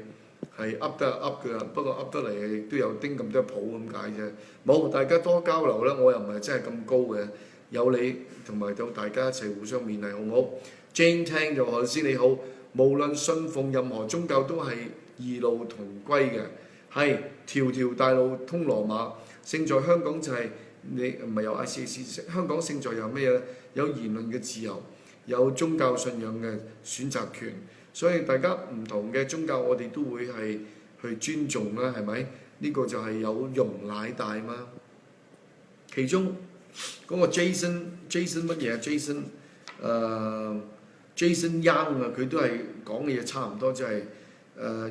噏得噏嘅，不過噏得嚟亦都有丁咁多譜咁解啫。冇，大家多交流啦。我又唔係真係咁高嘅，有你同埋到大家一齊互相勉勵，好唔好？Jane Tang 就何律師你好。無論信奉任何宗教都係異路同歸嘅，係條條大路通羅馬。勝在香港就係、你唔係有 ICAC， 香港勝在有咩咧？有言論嘅自由，有宗教信仰嘅選擇權。所以大家唔同嘅宗教，我哋都會係去尊重啦，係咪？呢個就係有容乃大嘛。其中嗰個 Jason 乜嘢Jason Young 啊，佢都係講嘅嘢差唔多，就係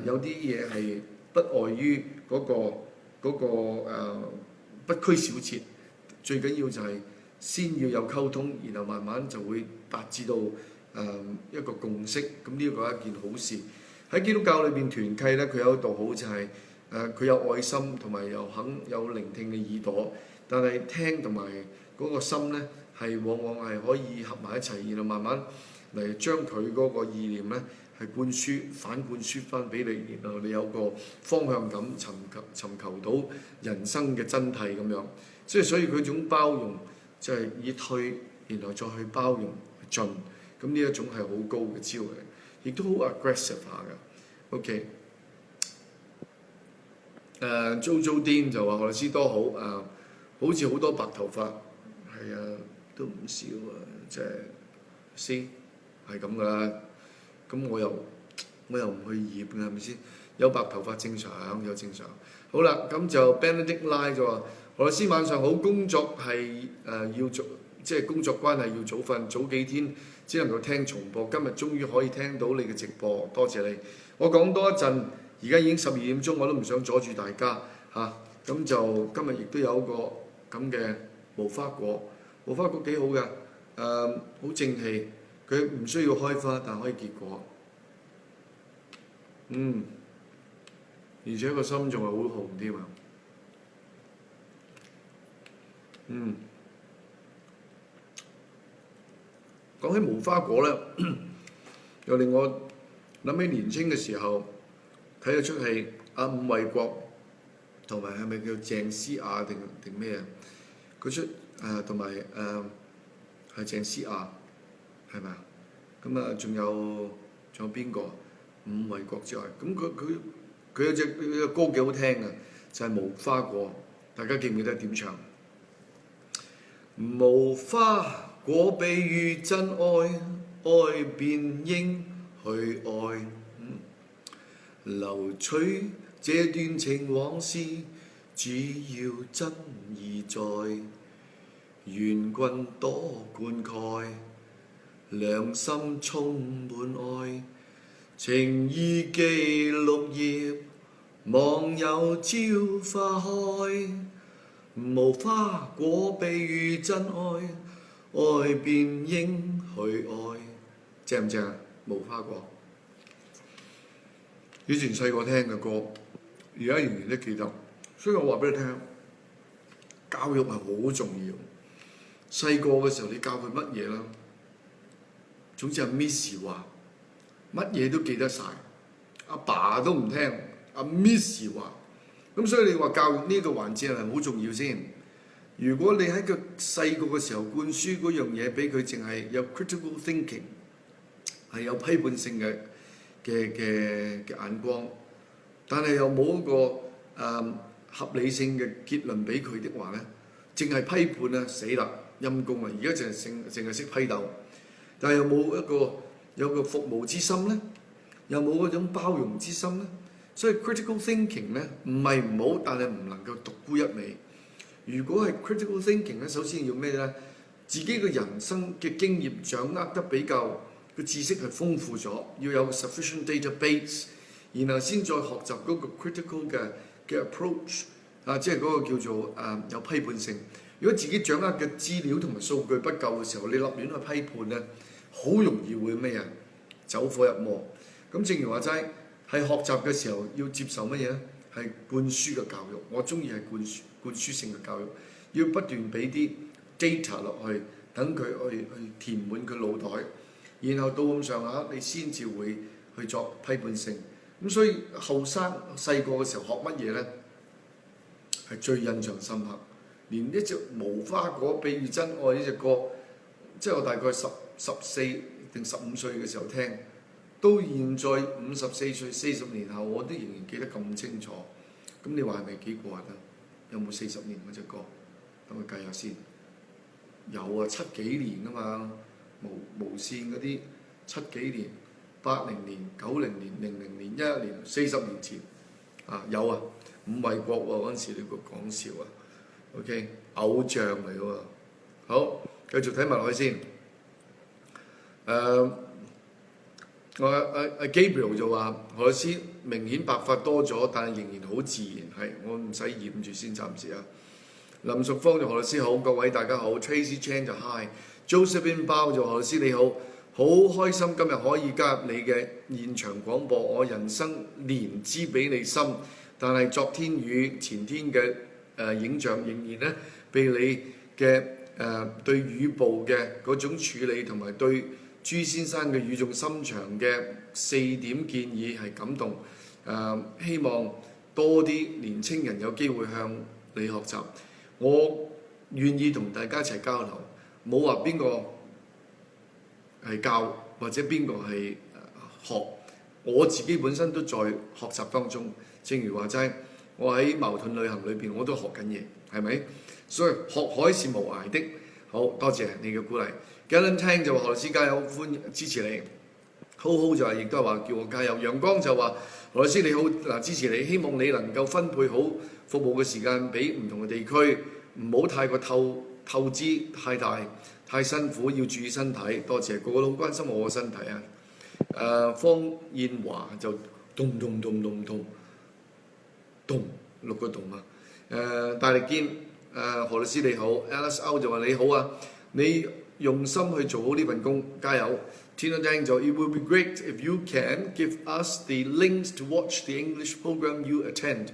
有啲嘢係不外於嗰個不拘小節，最緊要就係先要有溝通，然後慢慢就會達至到一個共識。咁呢個係一件好事。喺基督教裏邊團契咧，佢有一度好就係佢有愛心同埋又肯有聆聽嘅耳朵，但係聽同埋嗰個心咧係往往係可以合埋一齊，然後慢慢嚟將佢嗰個意念咧係反灌輸翻俾你，然後你有個方向感，尋求到人生嘅真諦咁樣。所以佢種包容就係以退，然後再去包容進，咁呢一種係好高嘅招嚟，亦都好 aggressive 下嘅。OK， Jojo Dean 就話何律師多好好似好多白頭髮，係啊，都唔少啊，即係先係咁噶啦。咁我又唔去染嘅係咪先？有白頭髮正常，有正常。好啦，咁就 Benedict Lai 就話何律師晚上好，工作係要做，即係工作關係要早瞓，早幾天只能夠聽重播，今日終於可以聽到你嘅直播，多謝你。我講多一陣，而家已經12點鐘，我都唔想阻住大家嚇。咁就今日亦都有個咁嘅無花果，無花果幾好嘅，好正氣，佢唔需要開花，但可以結果。而且個心仲係好紅添啊！講起無花果咧，又令我諗起年青嘅時候睇咗出戲，阿伍衛國同埋係咪叫鄭思雅定咩啊？佢出同埋係鄭思雅係咪啊？咁啊，仲有邊個？伍衛國之外，咁佢有隻歌幾好聽嘅，就係、是《無花果》，大家記唔記得點唱？無花果比喻真愛，愛便應去愛。留取這段情往事，只要真意在。願君多灌溉，良心充滿愛。情意記綠葉，望有朝花開。無花果比喻真愛，愛便應去愛。正唔正啊？無花果以前細個聽嘅歌，而家仍然都記得。所以我話俾你聽，教育係好重要。細個嘅時候你教佢乜嘢啦？總之係 Miss 話，乜嘢都記得晒。阿爸都唔聽，阿 Miss 話。咁所以你話教育呢個環節係好重要先。如果你喺佢細個嘅時候灌輸嗰樣嘢俾佢，淨係有 critical thinking， 係有批判性嘅眼光，但係又冇一個合理性嘅結論俾佢的話咧，淨係批判咧，死啦，陰公啊！而家淨係識批鬥，但係又冇有個服務之心咧，又冇嗰種包容之心咧。所以 critical thinking 咧唔係唔好，但係唔能夠獨沽一味。如果係 critical thinking 咧，首先要咩咧？自己嘅人生嘅經驗掌握得比較個知識係豐富咗，要有 sufficient database， 然後先再學習嗰個 critical 嘅 approach 即係嗰個叫做有批判性。如果自己掌握嘅資料同埋數據不夠嘅時候，你立亂去批判咧，好容易會咩啊？走火入魔。咁正如話齋，係學習嘅時候要接受乜嘢咧？係灌輸嘅教育。我中意係灌輸性嘅教育，要不斷俾啲 data 落去，等佢去填滿佢腦袋，然後到咁上下，你先至會去作批判性。咁所以後生細個嘅時候學乜嘢咧？係最印象深刻。連一隻無花果比喻真愛呢隻歌，即係我大概14定15歲嘅時候聽，到現在54歲40年後，我都仍然記得咁清楚。咁你話係咪幾過癮啊？有冇40年嗰隻歌？等我計下先。有啊，7幾年啊嘛，無線嗰啲7幾年、80年、90年、00年、11年、40年前有啊。伍衛國喎，嗰陣時你個講笑啊，OK， 偶像嚟喎。好，繼續睇埋落去先。Gabriel 就話何律師明顯白髮多咗，但係仍然好自然，係我唔使染住先，暫時啊。林淑芳就何律師好，各位大家好。Tracy Chan 就 Hi，Josephine 包就何律師你好，好開心今日可以加入你嘅現場廣播。我人生年資比你深，但係昨天與前天嘅影像仍然咧被你嘅對語步嘅嗰種處理同埋對朱先生嘅語重心長嘅4點建議係感動。希望多啲年青人有機會向你學習。我願意同大家一齊交流，冇話邊個係教或者邊個係學，我自己本身都在學習當中。正如話齋，我喺矛盾旅行裏邊我都學緊嘢，係咪？所以學海是無涯的。好多謝你嘅鼓勵。Galen 聽就話何律師加油，歡迎支持你。好就係亦都係話叫我加油。陽光就話何律師你好，嗱支持你，希望你能夠分配好服務嘅時間俾唔同嘅地區，唔好太過透支太大，太辛苦，要注意身體。多謝，個個都好關心我嘅身體啊。方燕華就咚6個洞啊。大力堅何律師你好 ，Alice O 就話你好啊，你用心去做好呢份工，加油。Tina Dang 就 It will be great if you can give us the links to watch the English program you attend。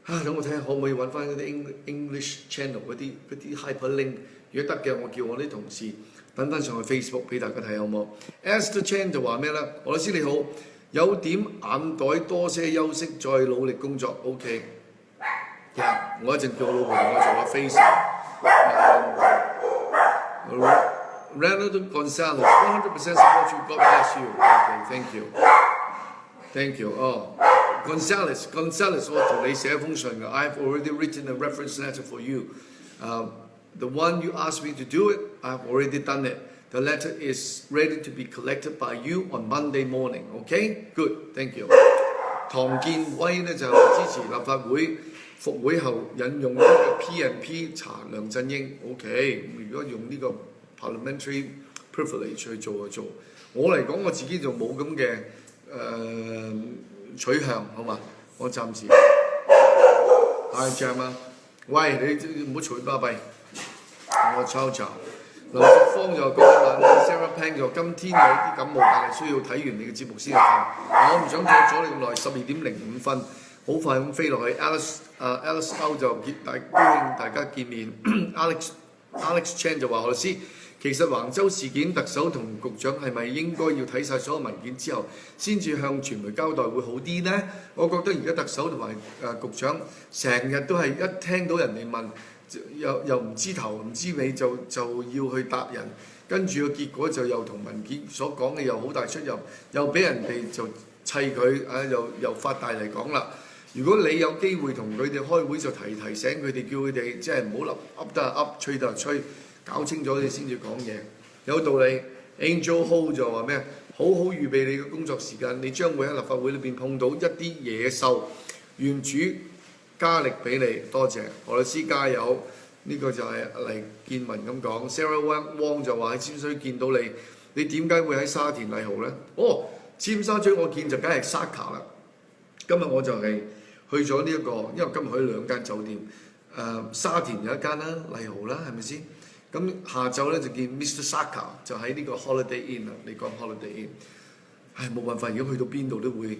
等我睇下可唔可以揾翻嗰啲 English channel 嗰啲 hyperlink， 如果得嘅，我叫我啲同事等翻上去 Facebook 俾大家睇好唔好 ？Esther Chan 就話咩咧？何律師你好，有點眼袋，多些休息，再努力工作。OK， 我一陣叫我老婆同我做下 face。Ronald Gonzalez 100% support you. God bless you. Okay, thank you. Gonzalez， 我同你寫一封信嘅。I've already written a reference letter for you. The one you asked me to do it, I've already done it. The letter is ready to be collected by you on Monday morning. Okay, good. Thank you. 唐建威呢就支持立法會復會後引用呢個 P&P 查梁振英。OK， 如果用呢個 parliamentary privilege 去做就做。我嚟講我自己就冇咁嘅取向，好嘛？我暫時係Jam啊！喂，你唔好嘈巴閉，我抄查。林淑芳就講晚 Sarah Pang 就今天有啲感冒，但係需要睇完你嘅節目先去瞓。我唔想阻你咁耐，12:05，好快咁飛落去。Alice O 就高興大家見面。Alex Chan 就話何律師。其實橫州事件，特首同局長係咪應該要睇晒所有文件之後，先至向傳媒交代會好啲呢？我覺得而家特首同埋局長成日都係一聽到人哋問，又唔知頭唔知尾就要去答人，跟住個結果就又同文件所講嘅又好大出入，又俾人哋就砌佢又發大嚟講啦。如果你有機會同佢哋開會，就提醒佢哋，叫佢哋即係唔好噏得噏，吹得吹。搞清楚你先至講嘢，有道理。Angel Ho 就話咩？好好預備你嘅工作時間，你將會喺立法會裏邊碰到一啲野獸，願主加力俾你。多謝何律師加油。呢、這個就係黎建文咁講。Sarah Wong 就話喺尖沙咀見到你，你點解會喺沙田麗豪呢？尖沙咀我見就梗係 Saka 啦。今日我就係去咗呢一個，因為今日去2間酒店，沙田有一間啦，麗豪啦，係咪先？咁下晝咧就見 Mr. Saka 就喺呢個 Holiday Inn 啦，你講 Holiday Inn， 冇辦法，如果去到邊度都會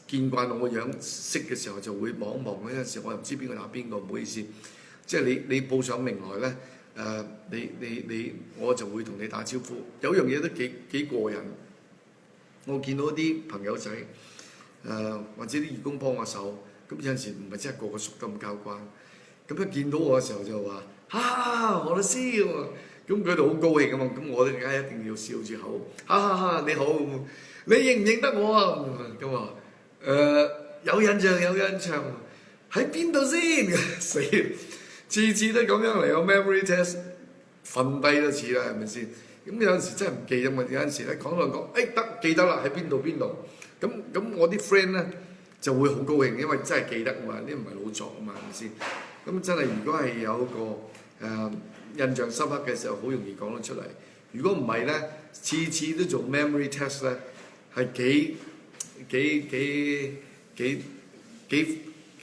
見慣我個樣，識嘅時候就會望一望咧。有陣時我又唔知邊個打邊個，唔好意思。即係你報上名來咧，我就會同你打招呼。有樣嘢都幾過癮，我見到啲朋友仔或者啲義工幫我手，咁有陣時唔係真係個個熟得咁交關。咁一見到我嘅時候就話：何律師喎！咁佢哋好高興㗎嘛，咁我哋梗係一定要笑住口，你好，你認唔認得我啊？咁話有印象，喺邊度先？死！次次都咁樣嚟個 memory test， 瞓低都似啦，係咪先？咁有陣時真係唔記得嘛，有陣時咧講得，記得啦，喺邊度。咁我啲 friend 咧就會好高興，因為真係記得嘛，呢唔係老作啊嘛，係咪先？咁真係如果係有個印象深刻嘅時候，好容易講得出嚟。如果唔係咧，次次都做 memory test 咧，係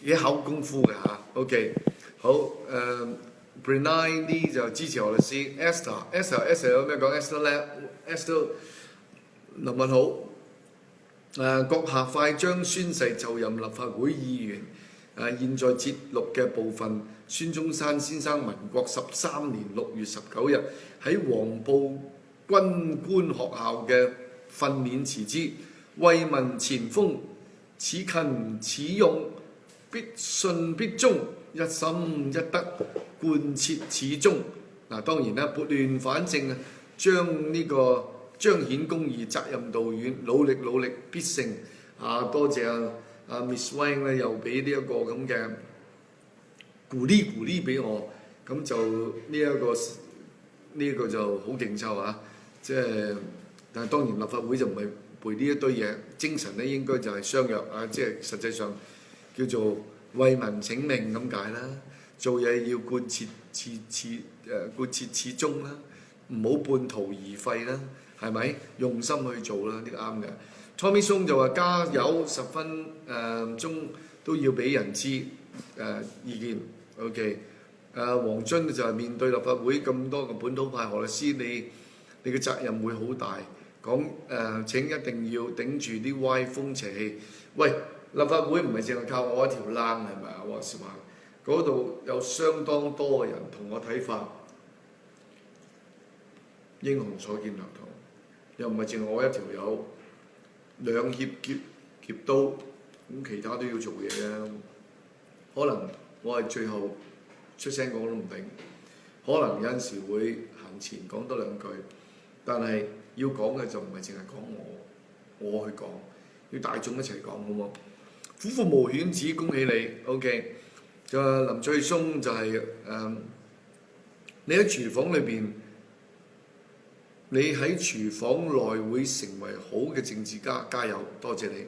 幾考功夫嘅嚇。OK， 好Brunei 呢就支持何律師 Esther 有咩講 Esther 咧 Esther 林文好。閣下快將宣誓就任立法會議員。現在節錄嘅部分，孫中山先生民國13年6月19日喺黃埔軍官學校嘅訓勉辭之，為民前鋒，此勤此勇，必信必忠，一心一德，貫徹始終。當然啦，撥亂反正將呢個彰顯公義，責任導遠，努力必勝。多謝Miss Wang 咧，又俾呢一個咁嘅鼓勵俾我，咁就呢一個就好勁抽啊！即係，但係當然立法會就唔係背呢一堆嘢，精神咧應該就係相約啊！即係實際上叫做為民請命咁解啦，做嘢要貫徹始終啦，唔好半途而廢啦，係咪？用心去做啦，呢個啱嘅。Tommy Song 就話加油，10分鐘都要俾人知意見。OK， 黃津就係面對立法會咁多個本土派何律師，你嘅責任會好大。講請一定要頂住啲歪風邪氣。喂，立法會唔係淨係靠我一條冷係咪啊？話時話嗰度有相當多嘅人同我睇法，英雄所見略同，又唔係淨係我一條友。兩脅劫刀，咁其他都要做嘢嘅。可能我係最後出聲講都唔定，可能有陣時會行前講多兩句，但係要講嘅就唔係淨係講我去講，要大眾一齊講，好冇？虎父無犬子，恭喜你 ，OK。就林翠松就係、你喺廚房裏邊。你喺廚房內會成為好嘅政治家，加油！多謝你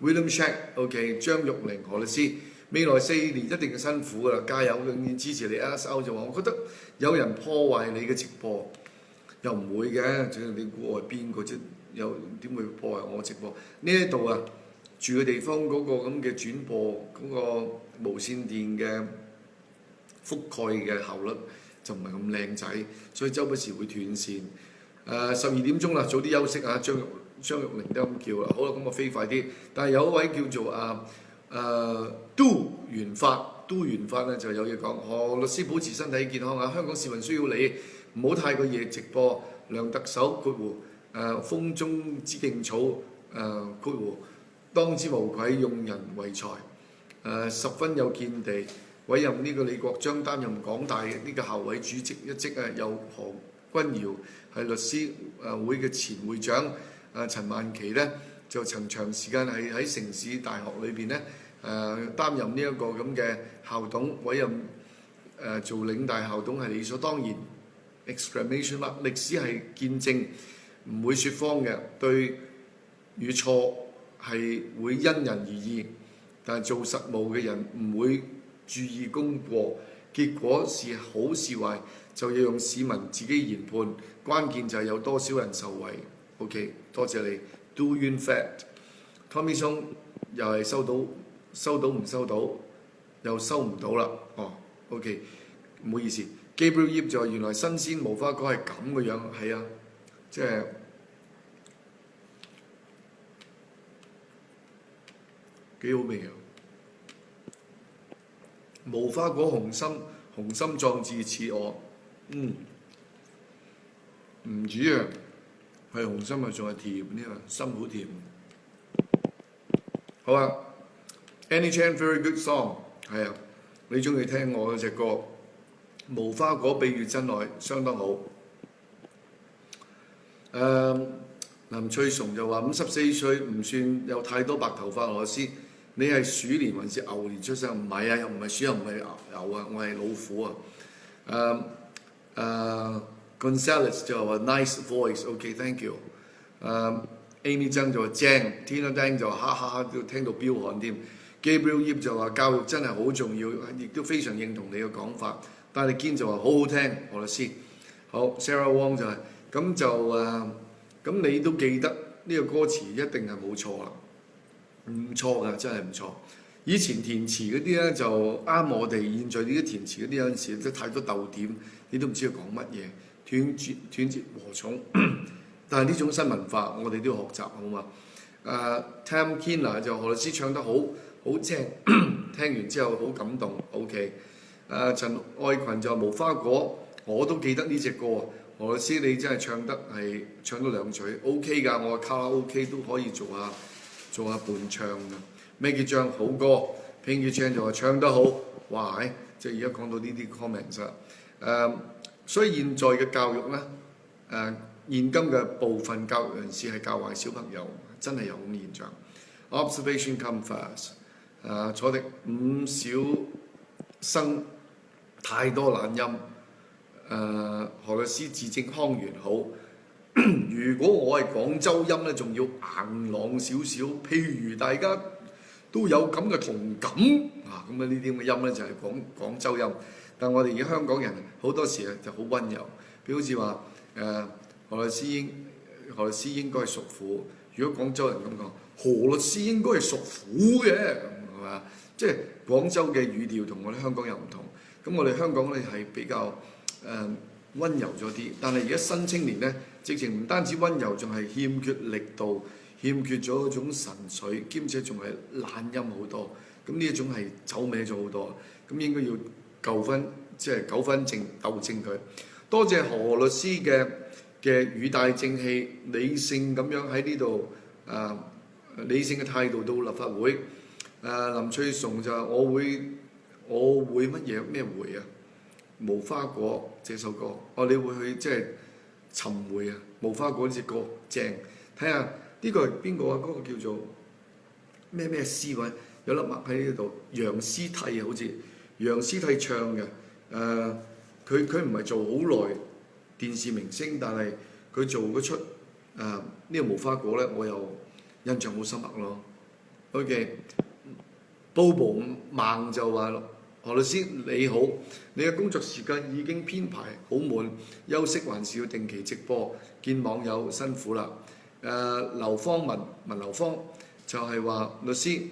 ，William Shack，OK， 張玉玲何律師，未來4年一定係辛苦㗎啦，加油！永遠支持你。SO 就話：我覺得有人破壞你嘅直播，又唔會嘅，只要你估我係邊個啫？又點會破壞我直播？呢一度啊，住嘅地方嗰個咁嘅轉播嗰個無線電嘅覆蓋嘅效率就唔係咁靚仔，所以周不時會斷線。12點鐘啦，早啲休息啊！張玉玲都咁叫啦。好啦，咁我飛快啲。但係有一位叫做都元發咧就有嘢講。何律師保持身體健康啊！香港市民需要你，唔好太過夜直播。梁特首括弧風中之勁草括弧當之無愧，用人為才十分有見地，委任呢個李國章擔任港大呢個校委主席一職啊，由何君堯係律師會嘅前會長，陳曼琪咧就曾長時間係喺城市大學裏邊咧擔任呢一個咁嘅校董，委任做嶺大校董係理所當然。exclamation mark 歷史係見證，唔會説謊嘅，對與錯係會因人而異，但係做實務嘅人唔會注意功過，結果是好是壞就要用市民自己研判，關鍵就係有多少人受惠。OK， 多謝你。Do in fact，Tommy Song 又係收到唔收到，又收唔到啦。OK， 唔好意思。Gabriel Yip 就話原來新鮮無花果係咁嘅樣，係啊，即係幾好味啊！無花果紅心壯志似我，唔止啊，係紅心啊，仲係甜呢個心好甜。好啊 ，Annie Chan very good song， 係啊，你中意聽我嗰隻歌？無花果比喻真愛，相當好。林翠松就話54歲唔算有太多白頭髮，羅斯，你係鼠年還是牛年出生？唔係啊，又唔係鼠又唔係牛啊，我係老虎啊。Gonzales 就話 nice voice，OK，thank you。Amy 曾就話正，Tina Dang 就哈哈哈都聽到飆汗添。Gabriel Yip 就話教育真係好重要，亦都非常認同你嘅講法。但係堅就話好好聽，何律師。好 Sarah Wong 就係、咁就咁你都記得呢個歌詞一定係冇錯啦，唔錯㗎，真係唔錯。以前填詞嗰啲咧就啱我哋，現在呢啲填詞嗰啲有陣時都太多逗點，你都唔知佢講乜嘢，斷節和重。但係呢種新文化我哋都要學習，好嘛？Tam Kina 就何律師唱得好正，聽完之後好感動。OK。陳愛群就無花果，我都記得呢隻歌。何律師你真係唱到兩嘴 ，OK 㗎，我卡拉 OK 都可以做下伴唱㗎。Maggie 張好歌 ，Pinky Chan 就話唱得好，哇！即係而家講到呢啲 comments 所以現在嘅教育咧，現今嘅部分教育人士係教壞小朋友，真係有咁現象。Observation come fast，坐的五小生太多懶音。何律師字正腔圓好。如果我係廣州音咧，仲要硬朗少少。譬如大家都有咁嘅同感咁呢啲咁嘅音咧就係廣州音。但我哋而家香港人好多時就好温柔，譬如好似話何律師應該係屬虎。如果廣州人咁講，何律師應該係屬虎嘅，係嘛？即係廣州嘅語調同我哋香港又唔同。咁我哋香港咧係比較温柔咗啲，但係而家新青年咧，直情唔單止温柔，仲係欠缺力度，欠缺咗嗰種神髓，兼且仲係懶音好多。咁呢一種係走歪咗好多，咁應該要糾正佢。多謝何律師嘅語帶正氣、理性咁樣喺呢度理性嘅態度到立法會。林翠松就我會乜嘢咩會啊？無花果這首歌，你會去即係尋回啊！無花果呢隻歌正，睇下呢個係邊個啊？嗰個叫做咩詩位，有粒墨喺呢度，楊思娣好似楊思娣唱嘅。佢唔係做好耐電視明星，但係佢做嗰出呢個無花果咧，我又印象好深刻咯。OK，Bobo 孟就話咯。何律師你好，你嘅工作時間已經編排好滿，休息還是要定期直播，見網友辛苦啦。劉芳文劉芳就係話律師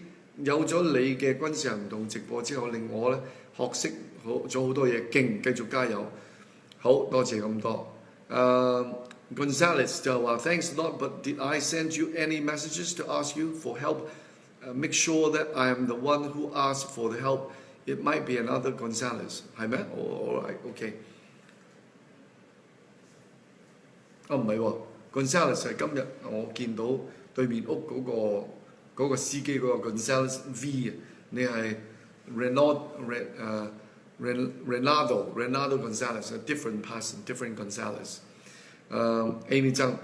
有咗你嘅軍事行動直播之後，令我咧學識咗好多嘢，勁，繼續加油。好多謝咁多。Gonzales 就話 Thanks a lot, but did I send you any messages to ask you for help? Make sure that I am the one who asked for the help.It might be another Gonzales， 係咩？All right, OK。唔係喎 ，Gonzales 係今日我見到對面屋嗰個司機嗰個 Gonzales V 啊，你係 Renado Gonzales，a different person，different Gonzales。Amy 曾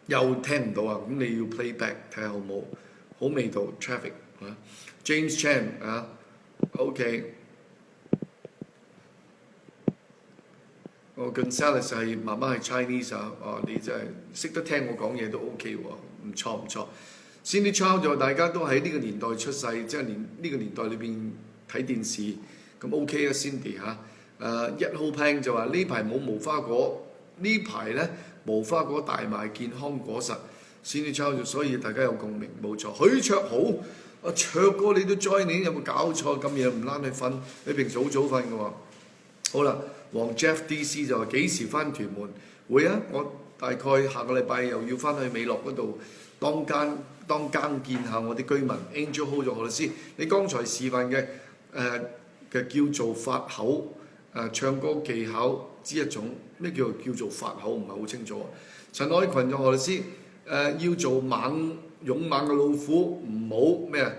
又聽唔到啊，咁你要 play back 睇下好冇？好味道 traffic 啊 ，James Chan 啊。OK， Gonzales 係媽媽係 Chinese 你真係識得聽我講嘢都 OK 喎，唔錯。Cindy Chow 就話大家都喺呢個年代出世，即係呢個年代裏邊睇電視，咁 OK 啊 Cindy 1號 Pang 就話呢排冇無花果，呢排咧無花果大賣健康果實。Cindy Chow 就所以大家有共鳴，冇錯。許卓豪。卓哥你都 join 你有冇搞錯？咁夜唔啱你瞓，你平時好早瞓嘅喎。好啦，黃 Jeff DC 就話幾時翻屯門？會啊，我大概下個禮拜又要翻去美樂嗰度當更見下我啲居民。Angel Ho 就何律師，你剛才示範嘅叫做發口唱歌技巧之一種，咩叫做發口？唔係好清楚。陳愛群就何律師要做勇猛嘅老虎，唔好咩啊？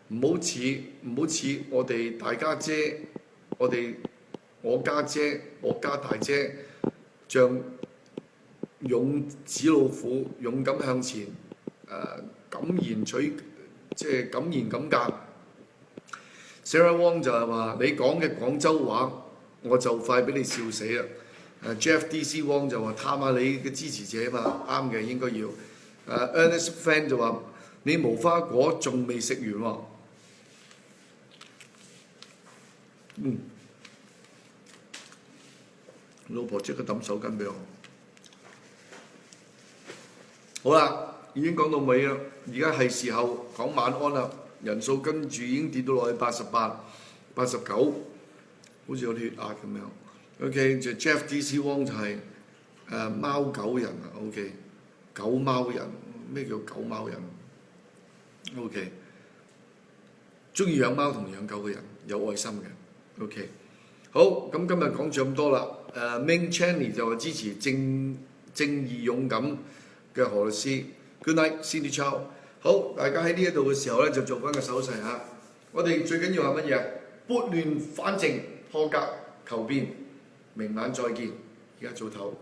唔好似我哋大家姐，我家姐，我家大姐，像勇子老虎，勇敢向前，敢言敢諫。Sarah Wong 就係話你講嘅廣州話，我就快俾你笑死啦。Jeff DC Wong 就話探下你嘅支持者嘛，啱嘅應該要。Ernest Fan 就話：你無花果仲未食完喎。老婆即刻抌手巾俾我。好啦，已經講到尾啦，而家係時候講晚安啦。人數跟住已經跌到落去88、89，好似有啲血壓咁樣。OK， 就 Jeff DC Wong 就係貓狗人啊。OK， 狗貓人，咩叫狗貓人 ？OK， 中意養貓同養狗嘅人，有愛心嘅。OK， 好，咁今日講咗咁多啦。Ming Channy 就話支持正義勇敢嘅何律師。Good night, Cindy Chow。好，大家喺呢一度嘅時候咧，就做翻個手勢嚇。我哋最緊要係乜嘢？撥亂反正，破格求變。明晚再見，而家早唞。